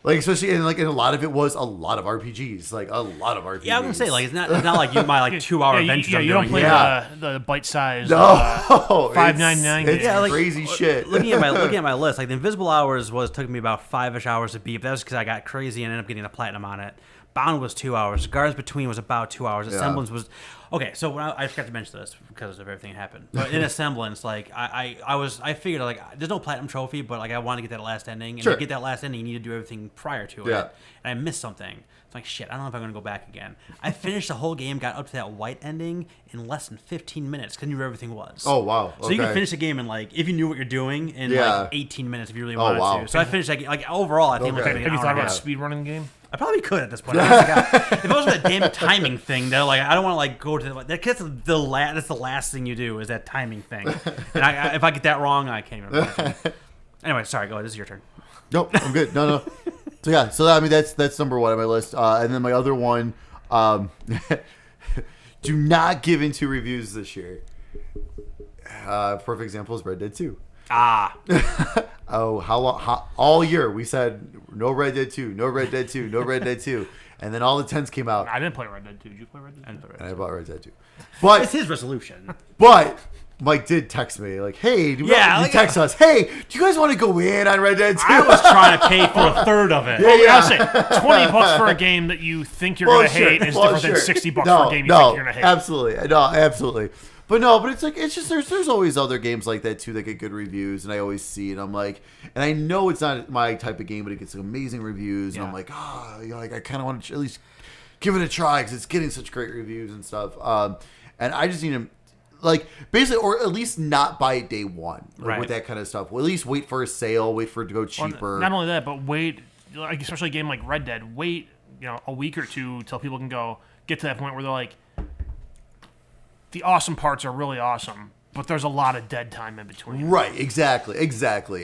Like, especially, and a lot of it was a lot of RPGs. Like, a lot of RPGs. Yeah, I was gonna say, like, it's not like you my 2-hour adventures. Yeah, I'm you don't doing. play the bite-sized No, $5.99 it's game. crazy shit. Looking at my list, like the Invisible Hours took me about 5-ish hours to beat. But that was because I got crazy and ended up getting a platinum on it. Bound was 2 hours. Guards Between was about 2 hours. Assemblance was okay. So when I forgot to mention this because of everything that happened. But in Assemblance, like I figured like there's no platinum trophy, but like I want to get that last ending, and Sure. to get that last ending, you need to do everything prior to Yeah. it. And I missed something. It's like shit. I don't know if I'm gonna go back again. I finished the whole game, got up to that white ending in less than 15 minutes because I knew where everything was. Oh, wow. So you can Okay. finish the game in like if you knew what you're doing in Yeah. like 18 minutes if you really wanted wow. to. So I finished that game. Like overall, I think it was Okay. like Have you an thought hour and a about half. speedrunning the game? I probably could at this point. If it wasn't a damn timing thing, though, like I don't want to like go to that's the last thing you do is that timing thing. And if I get that wrong, I can't even. Imagine. Anyway, sorry. Go ahead. This is your turn. Nope, I'm good. No. So yeah, I mean that's number one on my list, and then my other one, do not give into reviews this year. Perfect example is Red Dead 2. Oh, how long? All year we said no Red Dead 2, no Red Dead 2, no Red Dead 2, and then all the 10s came out, I didn't play Red Dead 2. Did you play Red Dead 2? and I bought Red Dead 2. But It's his resolution. Mike did text me like, "Hey, you like- text us? Hey, do you guys want to go in on Red Dead 2?" I was trying to pay for a third of it. I'll say $20 for a game that you think you're gonna hate is different than $60 for a game you think you're gonna hate. Absolutely. But it's just there's always other games like that too that get good reviews, and I always see it. I'm like, and I know it's not my type of game, but it gets amazing reviews, and I'm like, like I kind of want to at least give it a try because it's getting such great reviews and stuff. And I just need to basically, or at least not buy it day one Right. with that kind of stuff. Well, at least wait for a sale, wait for it to go cheaper. Not only that, but wait, like especially a game like Red Dead, wait, a week or two till people can get to that point where they're like, the awesome parts are really awesome, but there's a lot of dead time in between. Right, exactly,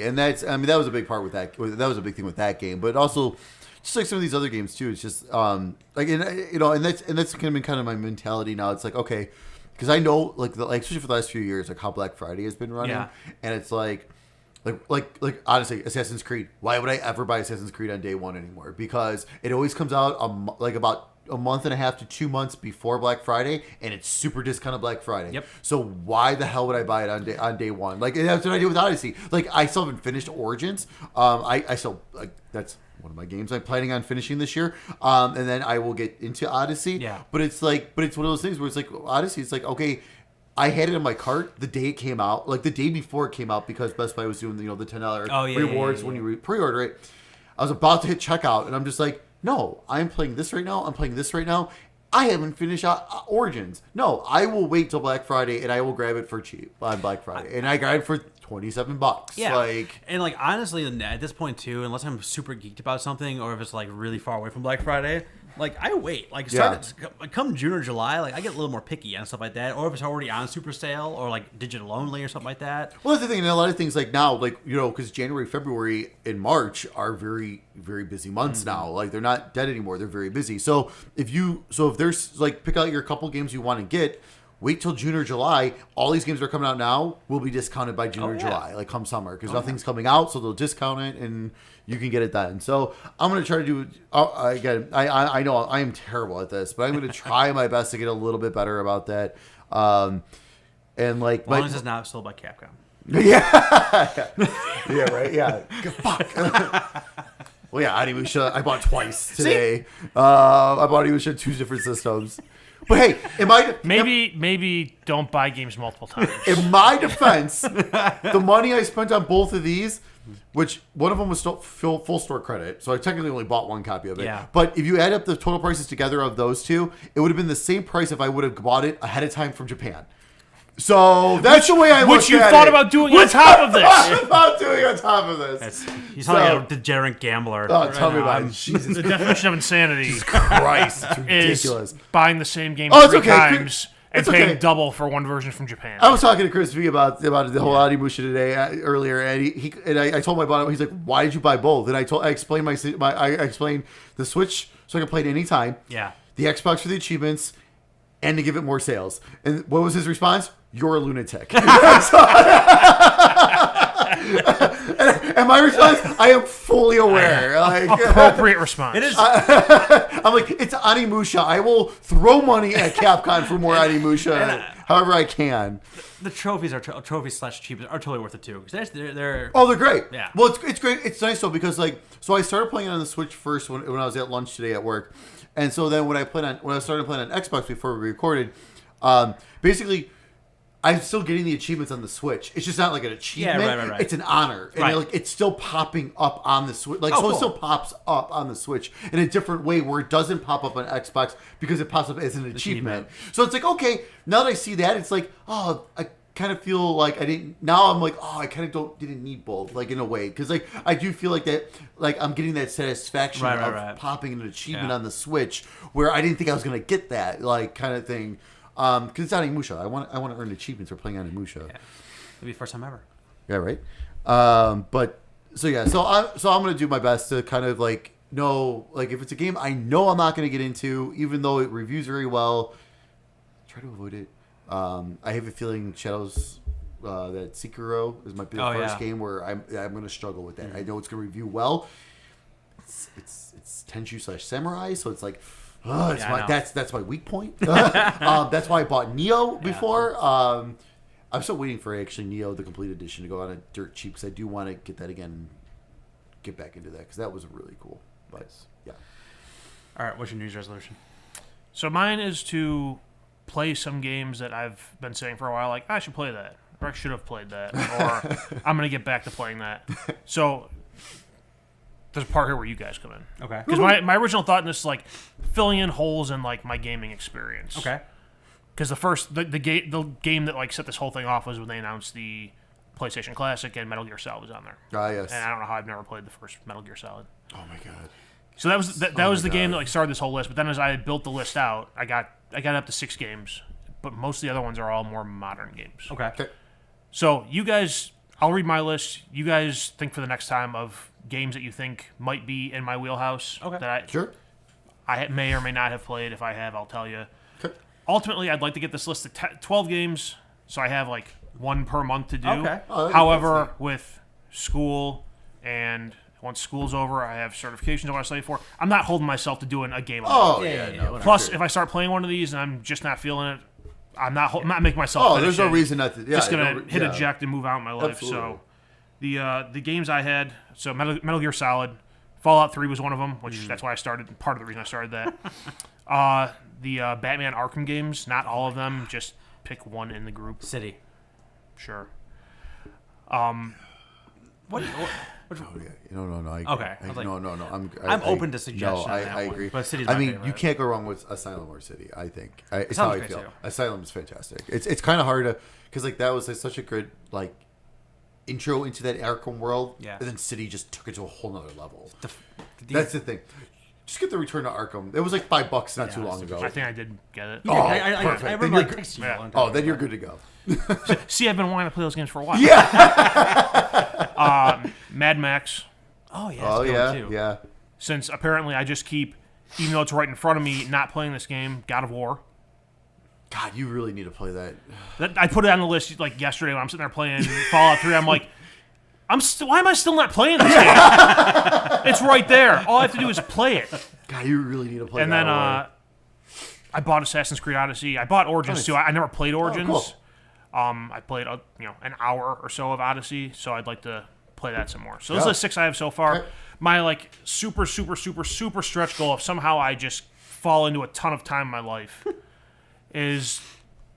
and that was a big part with that. That was a big thing with that game, but also just like some of these other games too. It's just and that's kind of my mentality now. It's like, okay, because I know especially for the last few years, like how Black Friday has been running, and it's like honestly, Assassin's Creed. Why would I ever buy Assassin's Creed on day one anymore? Because it always comes out about a month and a half to 2 months before Black Friday, and it's super discounted Black Friday. Yep. So why the hell would I buy it on day one? Like, that's what I do with Odyssey. Like, I still haven't finished Origins. I still that's one of my games I'm planning on finishing this year. And then I will get into Odyssey. Yeah. But it's one of those things where it's like Odyssey. It's like, okay, I had it in my cart the day it came out, like the day before it came out, because Best Buy was doing the $10 rewards when you pre-order it. I was about to hit checkout, and I'm just like, no, I'm playing this right now. I'm playing this right now. I haven't finished Origins. No, I will wait till Black Friday, and I will grab it for cheap on Black Friday, and I got it for $27. Yeah, and honestly, at this point too, unless I'm super geeked about something, or if it's really far away from Black Friday, I wait. Come June or July, I get a little more picky on stuff like that, or if it's already on super sale or digital only or something like that. Well, that's the thing, and a lot of things now, because January, February, and March are very, very busy months now. They're not dead anymore; they're very busy. So if there's pick out your couple games you want to get. Wait till June or July. All these games that are coming out now will be discounted by June or July, come summer, because nothing's coming out, so they'll discount it and you can get it then. So I'm going to try to do. Again, I know I am terrible at this, but I'm going to try my best to get a little bit better about that. And as long as it's not sold by Capcom. Yeah, right. Yeah, fuck. Well, yeah, Onimusha, I bought twice today. I bought Onimusha 2 different systems. But hey, maybe don't buy games multiple times. In my defense, the money I spent on both of these, which one of them was still full store credit, so I technically only bought one copy of it. Yeah. But if you add up the total prices together of those two, it would have been the same price if I would have bought it ahead of time from Japan. So that's the way I look Which you at thought it. about doing on top of this. about doing on top of this. He's not a degenerate gambler. Oh, tell me now. about it. Jesus The definition of insanity Christ. It's is ridiculous. buying the same game Oh, it's 3 okay. times and It's paying okay. double for one version from Japan. I was talking to Chris V about the whole Onimusha today earlier, and I told my bottom. He's like, "Why did you buy both?" And I explained I explained the Switch so I can play it anytime. Yeah. The Xbox for the achievements, and to give it more sales. And what was his response? You're a lunatic. And my response, I am fully aware. Like, Appropriate response. It is. I'm like, it's Onimusha. I will throw money at Capcom for more Onimusha, however I can. The trophies are trophies / cheap are totally worth it too. 'Cause they're Oh, they're great. Yeah. Well, it's great. It's nice though because so I started playing it on the Switch first when I was at lunch today at work, and so then when I started playing on Xbox before we recorded, basically. I'm still getting the achievements on the Switch. It's just not like an achievement. right. It's an honor. And Right. it's still popping up on the Switch. Oh, It still pops up on the Switch in a different way where it doesn't pop up on Xbox because it pops up as an achievement. So it's like, okay, now that I see that, it's like, oh, I kind of feel like I didn't. Now I'm like, oh, I kind of didn't need both, like in a way, because like I do feel like that, like I'm getting that satisfaction of popping an achievement on the Switch where I didn't think I was gonna get that, like kind of thing. Because it's Onimusha. I want to earn achievements for playing Onimusha. It'll be the first time ever. Yeah, right. But so I'm gonna do my best to kind of like know, like if it's a game I know I'm not gonna get into, even though it reviews very well, try to avoid it. I have a feeling Shadows, that Sekiro might be the first game where I'm gonna struggle with that. Mm-hmm. I know it's gonna review well. It's Tenchu / Samurai, so it's like. That's my weak point. That's why I bought Neo before. I'm still waiting for actually Neo the complete edition to go on a dirt cheap because I do want to get that again, and get back into that because that was really cool. But yeah. All right, what's your New Year's resolution? So mine is to play some games that I've been saying for a while, like I should play that, or I should have played that, or I'm gonna get back to playing that. So there's a part here where you guys come in. Okay. Because my original thought in this is like filling in holes in like my gaming experience. Okay. Because the game that like set this whole thing off was when they announced the PlayStation Classic and Metal Gear Solid was on there. Yes. And I don't know how I've never played the first Metal Gear Solid. Oh my god. So that was that was the game that like started this whole list. But then as I built the list out, I got up to 6 games, but most of the other ones are all more modern games. Okay. So you guys, I'll read my list. You guys think for the next time of games that you think might be in my wheelhouse. Okay. That I may or may not have played. If I have, I'll tell you. Okay. Ultimately, I'd like to get this list to 12 games, so I have like one per month to do. Okay. However, with school and once school's over, I have certifications I want to study for. I'm not holding myself to doing a game. Oh Yeah. no. Plus, if I start playing one of these and I'm just not feeling it, I'm not making myself. Oh, finish there's no it. reason not to. Yeah, Just gonna hit eject and move out in my life. Absolutely. So the games I had, so Metal Gear Solid, Fallout 3 was one of them, which that's why I started. Part of the reason I started that. The Batman Arkham games, not all of them. Just pick one in the group. City. Sure. What? Oh, yeah. No. Okay. I was like- No. I'm open to suggestion No, on that I one, agree. but City's I my mean, favorite. you can't go wrong with Asylum or City. I think it's how Asylum's I great, feel. too. Asylum is fantastic. It's kind of hard to because like that was like, such a good like intro into that Arkham world. Yeah. And then City just took it to a whole nother level. The- That's the thing. Just get the Return to Arkham. It was like $5 not too long ago. I think I did get it. Oh, I perfect. remember Then like you're- texting you. yeah. a long time Oh, then ago. you're good to go. See, I've been wanting to play those games for a while. Yeah. Mad Max. Oh yeah. Oh that's a good one, yeah. too. Yeah. Since apparently I just keep, even though it's right in front of me, not playing this game. God of War. God, you really need to play that. I put it on the list like yesterday when I'm sitting there playing Fallout 3. I'm like, why am I still not playing this game? It's right there. All I have to do is play it. God, you really need to play. And God then of War. I bought Assassin's Creed Odyssey. I bought Origins Nice. too. I never played Origins. cool. I played an hour or so of Odyssey, so I'd like to play that some more. So those are the 6 I have so far. Okay. My like super stretch goal, if somehow I just fall into a ton of time in my life, is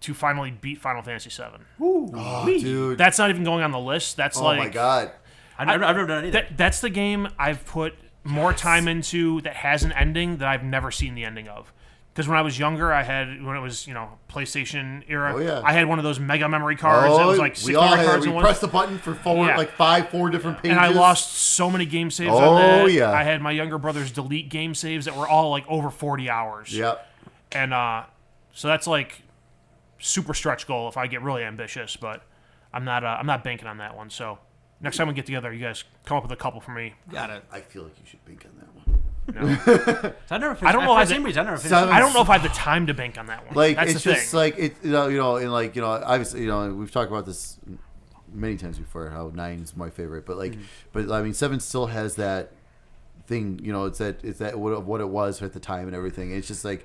to finally beat Final Fantasy VII. Oh, dude. That's not even going on the list. That's Oh like my God. I've never done it either. that's the game I've put more time into that has an ending that I've never seen the ending of. Because when I was younger, when it was PlayStation era, Oh, yeah. I had one of those mega memory cards that was like 6 we all memory had. cards We in one. pressed the button for four different pages. And I lost so many game saves Oh, on that. yeah. I had my younger brother's delete game saves that were all like over 40 hours. Yep. And so that's like super stretch goal if I get really ambitious, but I'm not banking on that one. So next time we get together, you guys come up with a couple for me. Got it. I feel like you should bank on that one. No. So I never finished. I don't know For how the same they- reason, I never finished. Seven- I don't know if I have the time to bank on that one. Like That's it's the just thing. like it, and like obviously, we've talked about this many times before how 9 is my favorite, but like, but I mean 7 still has that thing, it's that what it was at the time and everything. It's just like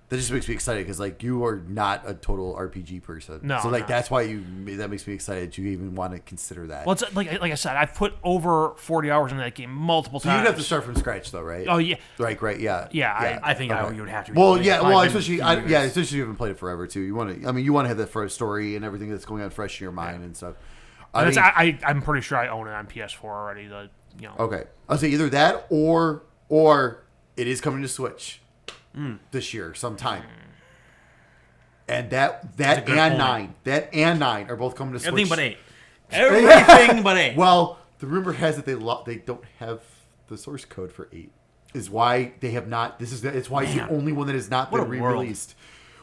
that just makes me excited because like you are not a total RPG person, No, so like no. that's why that makes me excited you even want to consider that. Well, it's like I said, I've put over 40 hours in that game multiple So times. you'd have to start from scratch though, right? Oh yeah, Right, yeah. Yeah, I think Okay. you would have to. Well, It's yeah, probably well, been especially, a few years. especially if you haven't played it forever too. You want to, you want to have that first story and everything that's going on fresh in your mind and stuff. and I'm pretty sure I own it on PS4 already. Okay, I'll say either that or it is coming to Switch this year sometime. And that a good and point. 9 are both coming to Switch. Everything but 8. Everything but 8. Well, the rumor has it they don't have the source code for 8. Is why they have not. It's why it's the only one that has not What been a world. re-released.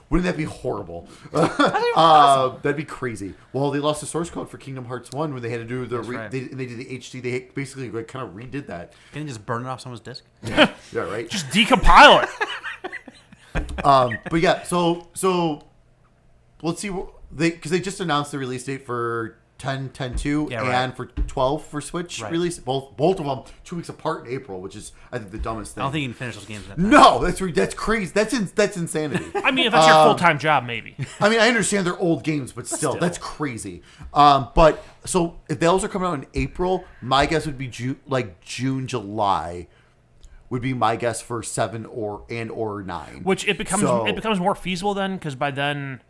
Wouldn't that be horrible? That'd be crazy. Well, they lost the source code for Kingdom Hearts 1 when they had to do the right. they did the HD. They basically like kind of redid that. Can you just burn it off someone's disc? Yeah, right. Just decompile it. But yeah, so let's see because they just announced the release date for 10/10/2 Yeah, right. and for 12 for Switch Right. release. Both of them 2 weeks apart in April, which is I think the dumbest thing. I don't think you can finish those games in that time. No, that's crazy. That's insanity. I mean, if that's your full-time job, maybe. I mean, I understand they're old games, but still, that's crazy. But so if those are coming out in April, my guess would be June, July would be my guess for 7 or 9. Which it becomes So- more feasible then, because by then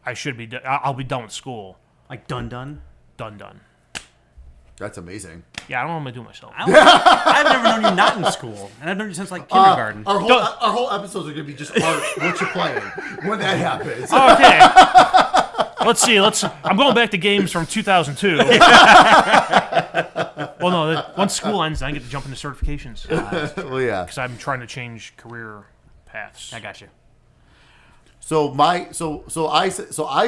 I'll be done with school. Like done. Done. That's amazing. Yeah, I don't know what I'm gonna do myself. I've never known you not in school, and I've known you since like kindergarten. Our whole episodes are gonna be just what you're playing when that happens. Okay. Let's see. I'm going back to games from 2002. Well, no. Once school ends, I get to jump into certifications Well, yeah. because I'm trying to change career paths. I got you. So I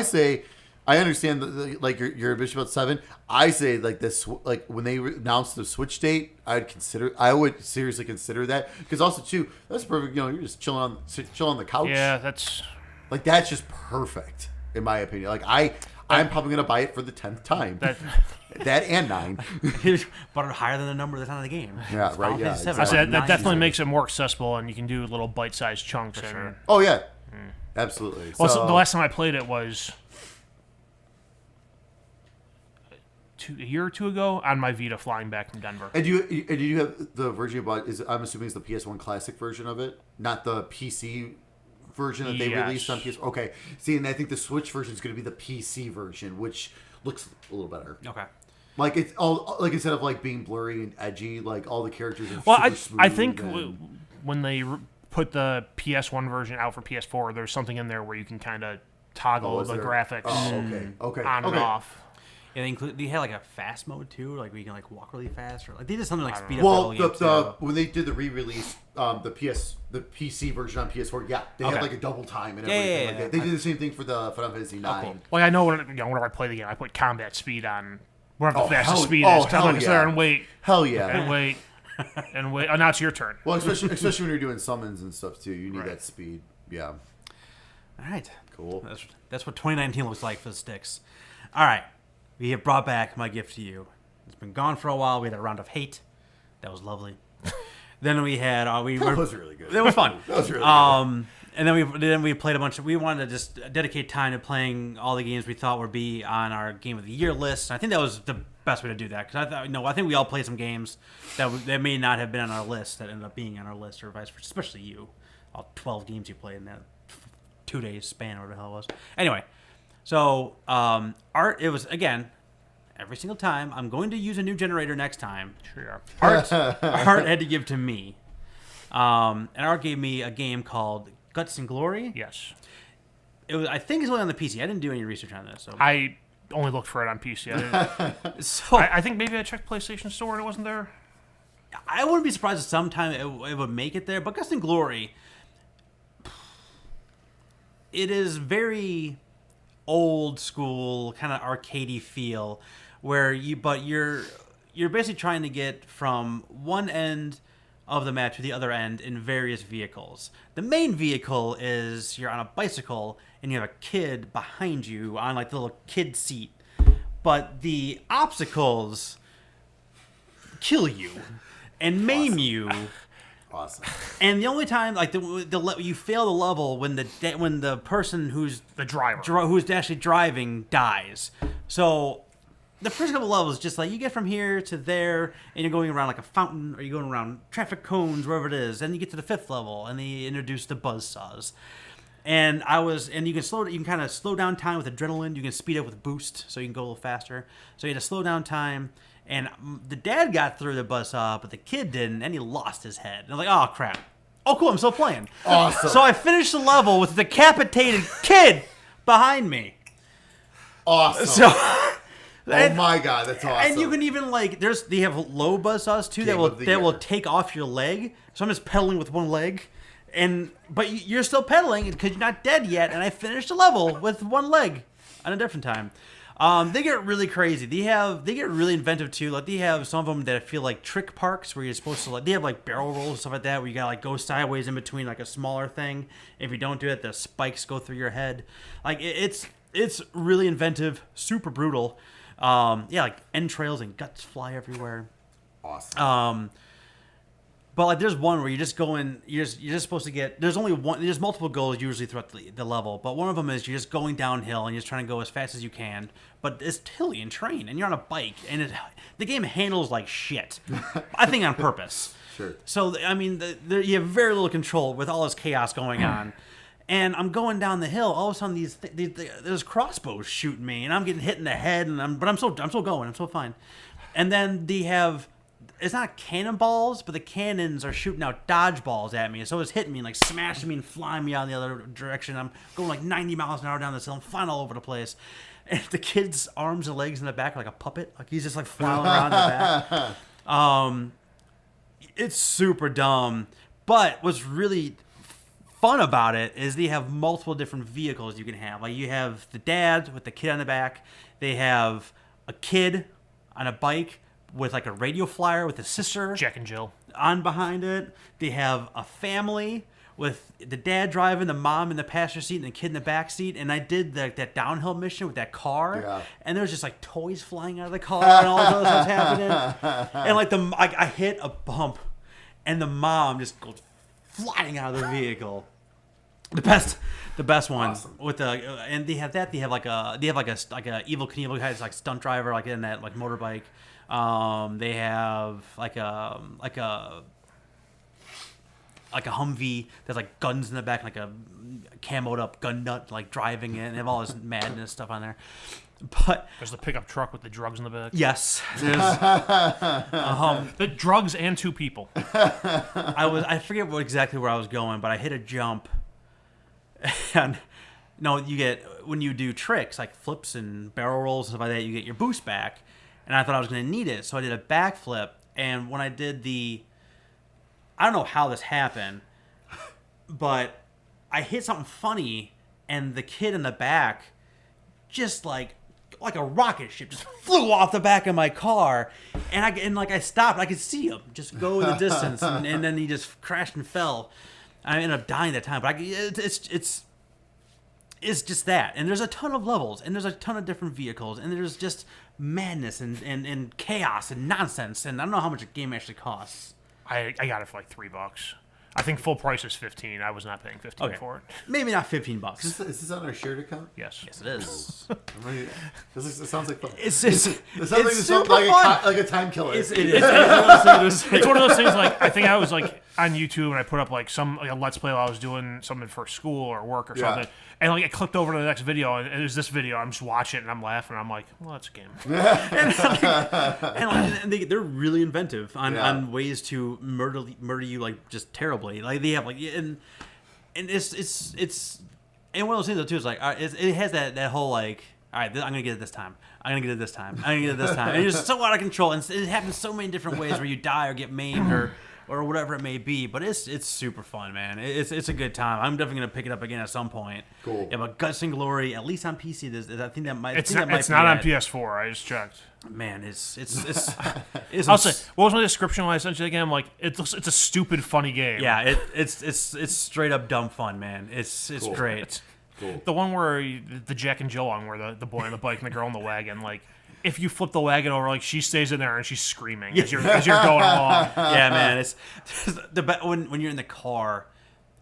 say I understand like your ambition about 7. I say like this like when they announced the Switch date, I would seriously consider that because also too that's perfect. You're just chilling on the couch. Yeah, that's Like that's just perfect in my opinion. Like I'm probably gonna buy it for the 10th time. that. That and 9. But higher than the number that's on the game. Yeah, It's right, Final yeah, Fantasy VII. exactly. I said that 9 definitely easily. makes it more accessible, and you can do little bite-sized chunks. sure. Oh yeah, absolutely. Well, so the last time I played it was a year or two ago on my Vita flying back from Denver. And did you have the version you bought? I'm assuming it's the PS1 Classic version of it, not the PC version that they Yes. released on PS. Okay, see, and I think the Switch version is going to be the PC version, which looks a little better. Okay. Like it's all like instead of like being blurry and edgy, like all the characters are Well, super smooth. I think and- when they put the PS1 version out for PS4, there's something in there where you can kind of toggle is the there- graphics Oh, okay. on and off. Yeah, they had like a fast mode too, like where you can like walk really fast, or like they did something like speed up Well, the whole game too. when they did the re-release, the PC version on PS4, yeah, they had Okay. like a double time and Yeah, everything yeah, like yeah. that. They did the same thing for the Final Fantasy 9. cool. Like I know whenever I play the game, I put combat speed on whatever the Oh, fastest hell- speed oh, is. 'cause I'm hell not gonna sit yeah. there and wait Hell yeah. and wait and wait. Oh, now it's your turn. Well, especially when you're doing summons and stuff too, you need Right. that speed. Yeah, All right. cool. That's what 2019 looks like for the sticks. All right. We have brought back my gift to you. It's been gone for a while. We had a round of hate. That was lovely. Then we had That was really good. It was fun. That was really good. And then we played a bunch of. We wanted to just dedicate time to playing all the games we thought would be on our Game of the Year list. I think that was the best way to do that because I think we all played some games that may not have been on our list that ended up being on our list or vice versa. Especially you, all 12 games you played in that 2 days span, or whatever the hell it was. Anyway, so Art, it was again. Every single time, I'm going to use a new generator next time. Sure. Art had to give to me. And Art gave me a game called Guts and Glory. Yes. It was. I think it's only on the PC. I didn't do any research on this. So, I only looked for it on PC. so I think maybe I checked PlayStation Store and it wasn't there. I wouldn't be surprised if sometime it would make it there. But Guts and Glory, it is very old school, kind of arcadey feel, where you're basically trying to get from one end of the map to the other end in various vehicles. The main vehicle is you're on a bicycle and you have a kid behind you on like the little kid seat, but the obstacles kill you and maim you. Awesome. And the only time, like you fail the level when the person who's The driver. who's actually driving dies. So the first couple levels, just like you get from here to there, and you're going around like a fountain, or you're going around traffic cones, wherever it is. Then you get to the 5th level, and they introduce the buzzsaws. And you can kind of slow down time with adrenaline. You can speed up with boost, so you can go a little faster. So you had to slow down time. And the dad got through the buzzsaw, but the kid didn't, and he lost his head. And I'm like, oh crap. Oh cool, I'm still playing. Awesome. So I finished the level with a decapitated kid behind me. Awesome. So. Oh my god, that's awesome. And you can even they have low buzzsaws too that will take off your leg. So I'm just pedaling with one leg, but you're still pedaling because you're not dead yet. And I finished the level with one leg on a different time. They get really crazy. They get really inventive too. Like they have some of them that feel like trick parks where you're supposed to they have like barrel rolls and stuff like that where you gotta like go sideways in between like a smaller thing. If you don't do it, the spikes go through your head. Like it's really inventive, super brutal. Like entrails and guts fly everywhere. Awesome. But like there's one where you're just supposed to get. There's only one. There's multiple goals usually throughout the level, but one of them is you're just going downhill and you're just trying to go as fast as you can. But it's hilly and terrain, and you're on a bike, and the game handles like shit. I think on purpose. Sure. So I mean, you have very little control with all this chaos going on. And I'm going down the hill. All of a sudden, there's crossbows shooting me, and I'm getting hit in the head. But I'm still going. I'm still fine. And then it's not cannonballs, but the cannons are shooting out dodgeballs at me. So it's hitting me, and like smashing me and flying me out in the other direction. I'm going like 90 miles an hour down this hill. I'm flying all over the place. And the kid's arms and legs in the back are like a puppet. Like he's just like flailing around in the back. It's super dumb. But what's really fun about it is they have multiple different vehicles you can have. Like you have the dad with the kid on the back. They have a kid on a bike with like a radio flyer with a sister Jack and Jill on behind it. They have a family with the dad driving, the mom in the passenger seat, and the kid in the back seat. And I did that downhill mission with that car, and there was just like toys flying out of the car and all those was happening. And like I hit a bump, and the mom just goes flying out of the vehicle. The best one Awesome. with and they have that. They have like a Evel Knievel guy that's like stunt driver, like in that like motorbike. They have like a Humvee that's like guns in the back, like a camoed up gun nut like driving it, and they have all this madness stuff on there. But there's the pickup truck with the drugs in the back. yes, there's the drugs and 2 people. I forget exactly where I was going, but I hit a jump. And no, you get when you do tricks like flips and barrel rolls and stuff like that, you get your boost back. And I thought I was going to need it, so I did a backflip. And when I did I don't know how this happened, but I hit something funny, and the kid in the back just like a rocket ship just flew off the back of my car, and I stopped. I could see him just go in the distance, and then he just crashed and fell. I ended up dying that time, but it's just that. And there's a ton of levels, and there's a ton of different vehicles, and there's just madness and chaos and nonsense. And I don't know how much a game actually costs. I got it for like $3. I think full price is $15. I was not paying $15 for it. Maybe not $15. Is this on our shared account? Yes. Yes, it is. It sounds like fun. It sounds like like a time killer. It is. It's one of those things. Like I think I was like on YouTube and I put up like a Let's Play while I was doing something for school or work or something, and like I clicked over to the next video and it was this video. I'm just watching it and I'm laughing. And I'm like, well, that's a game. and they're really inventive on ways to murder you like just terribly. Like they have like and it's and one of those things though too is like it has that whole like, all right, I'm gonna get it this time. I'm gonna get it this time. I'm gonna get it this time. And it's just so out of control, and it happens so many different ways where you die or get maimed or whatever it may be. But it's super fun, man. It's a good time. I'm definitely gonna pick it up again at some point. Cool. Yeah, but Guts and Glory, at least on PC, I think that might. It's I think not, that might it's be not on it. PS4. I just checked. Man, it's I'll say, what was my description when I sent you the game? Like, it's a stupid, funny game. yeah, it's straight up dumb fun, man. It's Cool. great. Cool. The one where the Jack and Jill one, where the boy on the bike and the girl on the wagon, like, if you flip the wagon over, like, she stays in there and she's screaming as you're going along. Yeah, man, it's when you're in the car,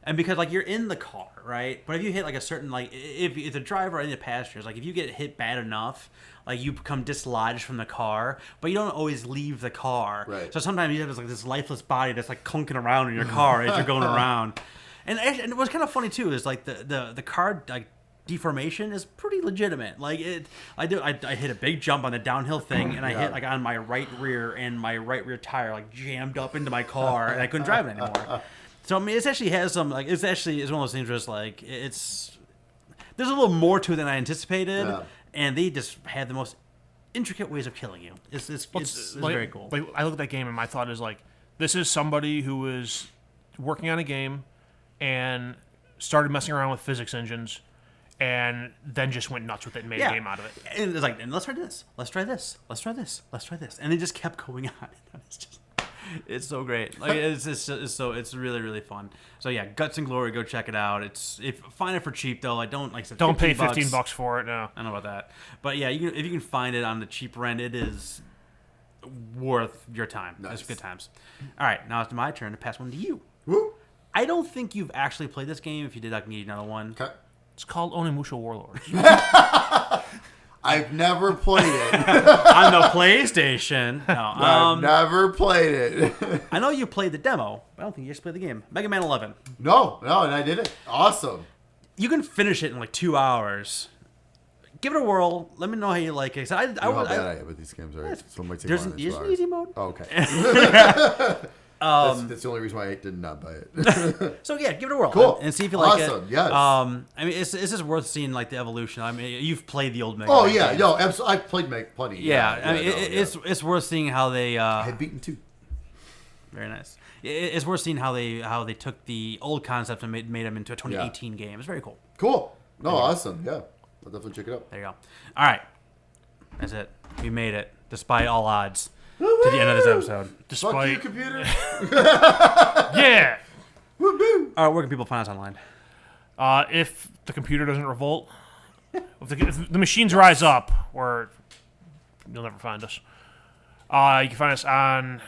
and because like you're in the car, right? But if you hit like a certain like if the driver or any of the passengers, like if you get hit bad enough, like you become dislodged from the car, but you don't always leave the car. Right. So sometimes you have like this lifeless body that's like clunking around in your car as you're going around. And what's kind of funny too is like the car like deformation is pretty legitimate. Like I hit a big jump on the downhill thing, and I hit like on my right rear, and my right rear tire like jammed up into my car, and I couldn't drive it anymore. So I mean, it actually has some like it's one of those things where it's like there's a little more to it than I anticipated, and they just had the most intricate ways of killing you. It's Like, very cool. Like, I look at that game and my thought is like, this is somebody who was working on a game and started messing around with physics engines, and then just went nuts with it and made a game out of it. And it's like, and let's try this, let's try this, let's try this, let's try this, and they just kept going on. It's so great. Like it's really really fun. So yeah, Guts and Glory, go check it out. Find it for cheap though. Like I said, Don't pay $15. $15 for it. No. I don't know about that, but yeah, if you can find it on the cheap rent, it is worth your time. Nice. It's good times. All right, now it's my turn to pass one to you. Woo. I don't think you've actually played this game. If you did, I can give you another one. Okay. It's called Onimusha Warlords. I've never played it. On the PlayStation. No, I've never played it. I know you played the demo, but I don't think you just played the game. Mega Man 11. No, and I did it. Awesome. You can finish it in like 2 hours. Give it a whirl. Let me know how you like it. So You know how bad I am with these games, right? So it might take there's more an than 2 hours. easy mode. Oh, okay. That's the only reason why I did not buy it. So yeah, give it a whirl. Cool. And see if you like it. Awesome, yes. I mean, it's just worth seeing like the evolution. I mean, you've played the old Mega Oh Man yeah, games. no, absolutely. I've played plenty. Yeah, I mean, no, it's worth seeing how they. I've beaten 2. Very nice. It's worth seeing how they took the old concept and made them into a 2018 game. It's very cool. Cool. No, awesome. Yeah, I'll definitely check it out. There you go. All right, that's it. We made it, despite all odds, to the end of this episode. Fuck you, Despite, computer. yeah. All right, where can people find us online? If the computer doesn't revolt, if the machines rise up, or you'll never find us. You can find us on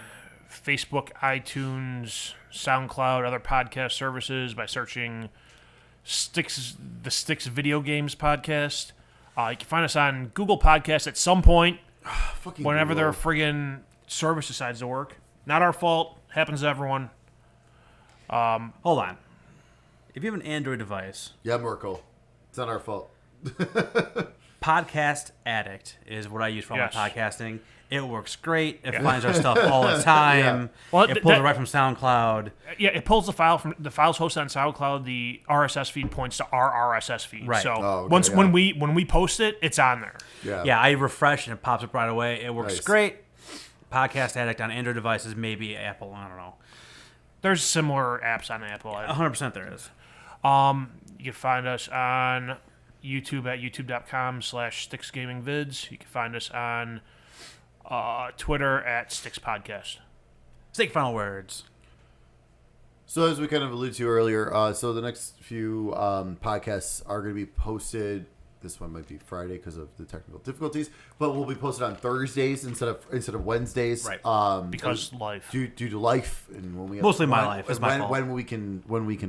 Facebook, iTunes, SoundCloud, other podcast services by searching the Sticks Video Games Podcast. You can find us on Google Podcasts at some point, Fucking whenever their Google. friggin' service decides to work. Not our fault. Happens to everyone. Hold on. If you have an Android device, Yeah, Merkel. It's not our fault. Podcast Addict is what I use for all Yes. my podcasting. It works great. It finds our stuff all the time. Yeah. Well, It pulls it right from SoundCloud. Yeah, it pulls the file from the files hosted on SoundCloud. The RSS feed points to our RSS feed. Right. So Oh, okay, once yeah. when we post it, it's on there. Yeah. Yeah, I refresh and it pops up right away. It works Nice. great. Podcast Addict on Android devices, maybe Apple. I don't know. There's similar apps on Apple. 100% there is. You can find us on YouTube at youtube.com/SticksGamingVids. You can find us on Twitter at Sticks Podcast. Say final words. So as we kind of alluded to earlier, so the next few podcasts are going to be posted. This one might be Friday because of the technical difficulties, but will be posted on Thursdays instead of Wednesdays. Right. Because life. due to life and when we have, Mostly my life. It's my fault. when we can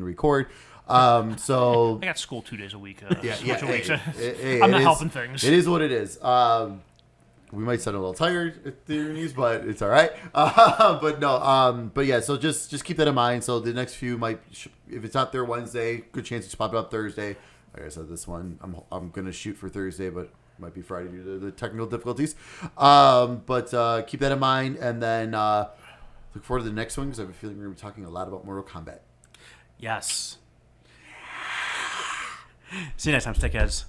record. So I got school 2 days a week. yeah, switch a week. hey, I'm it not is- helping things. It is what it is. We might sound a little tired at the news, but it's all right. But no, but yeah. So just keep that in mind. So the next few might, if it's not there Wednesday, good chance it's popping up Thursday. Like I said, this one I'm gonna shoot for Thursday, but might be Friday due to the technical difficulties. But keep that in mind, and then look forward to the next one because I have a feeling we're gonna be talking a lot about Mortal Kombat. Yes. See you next time, stickheads.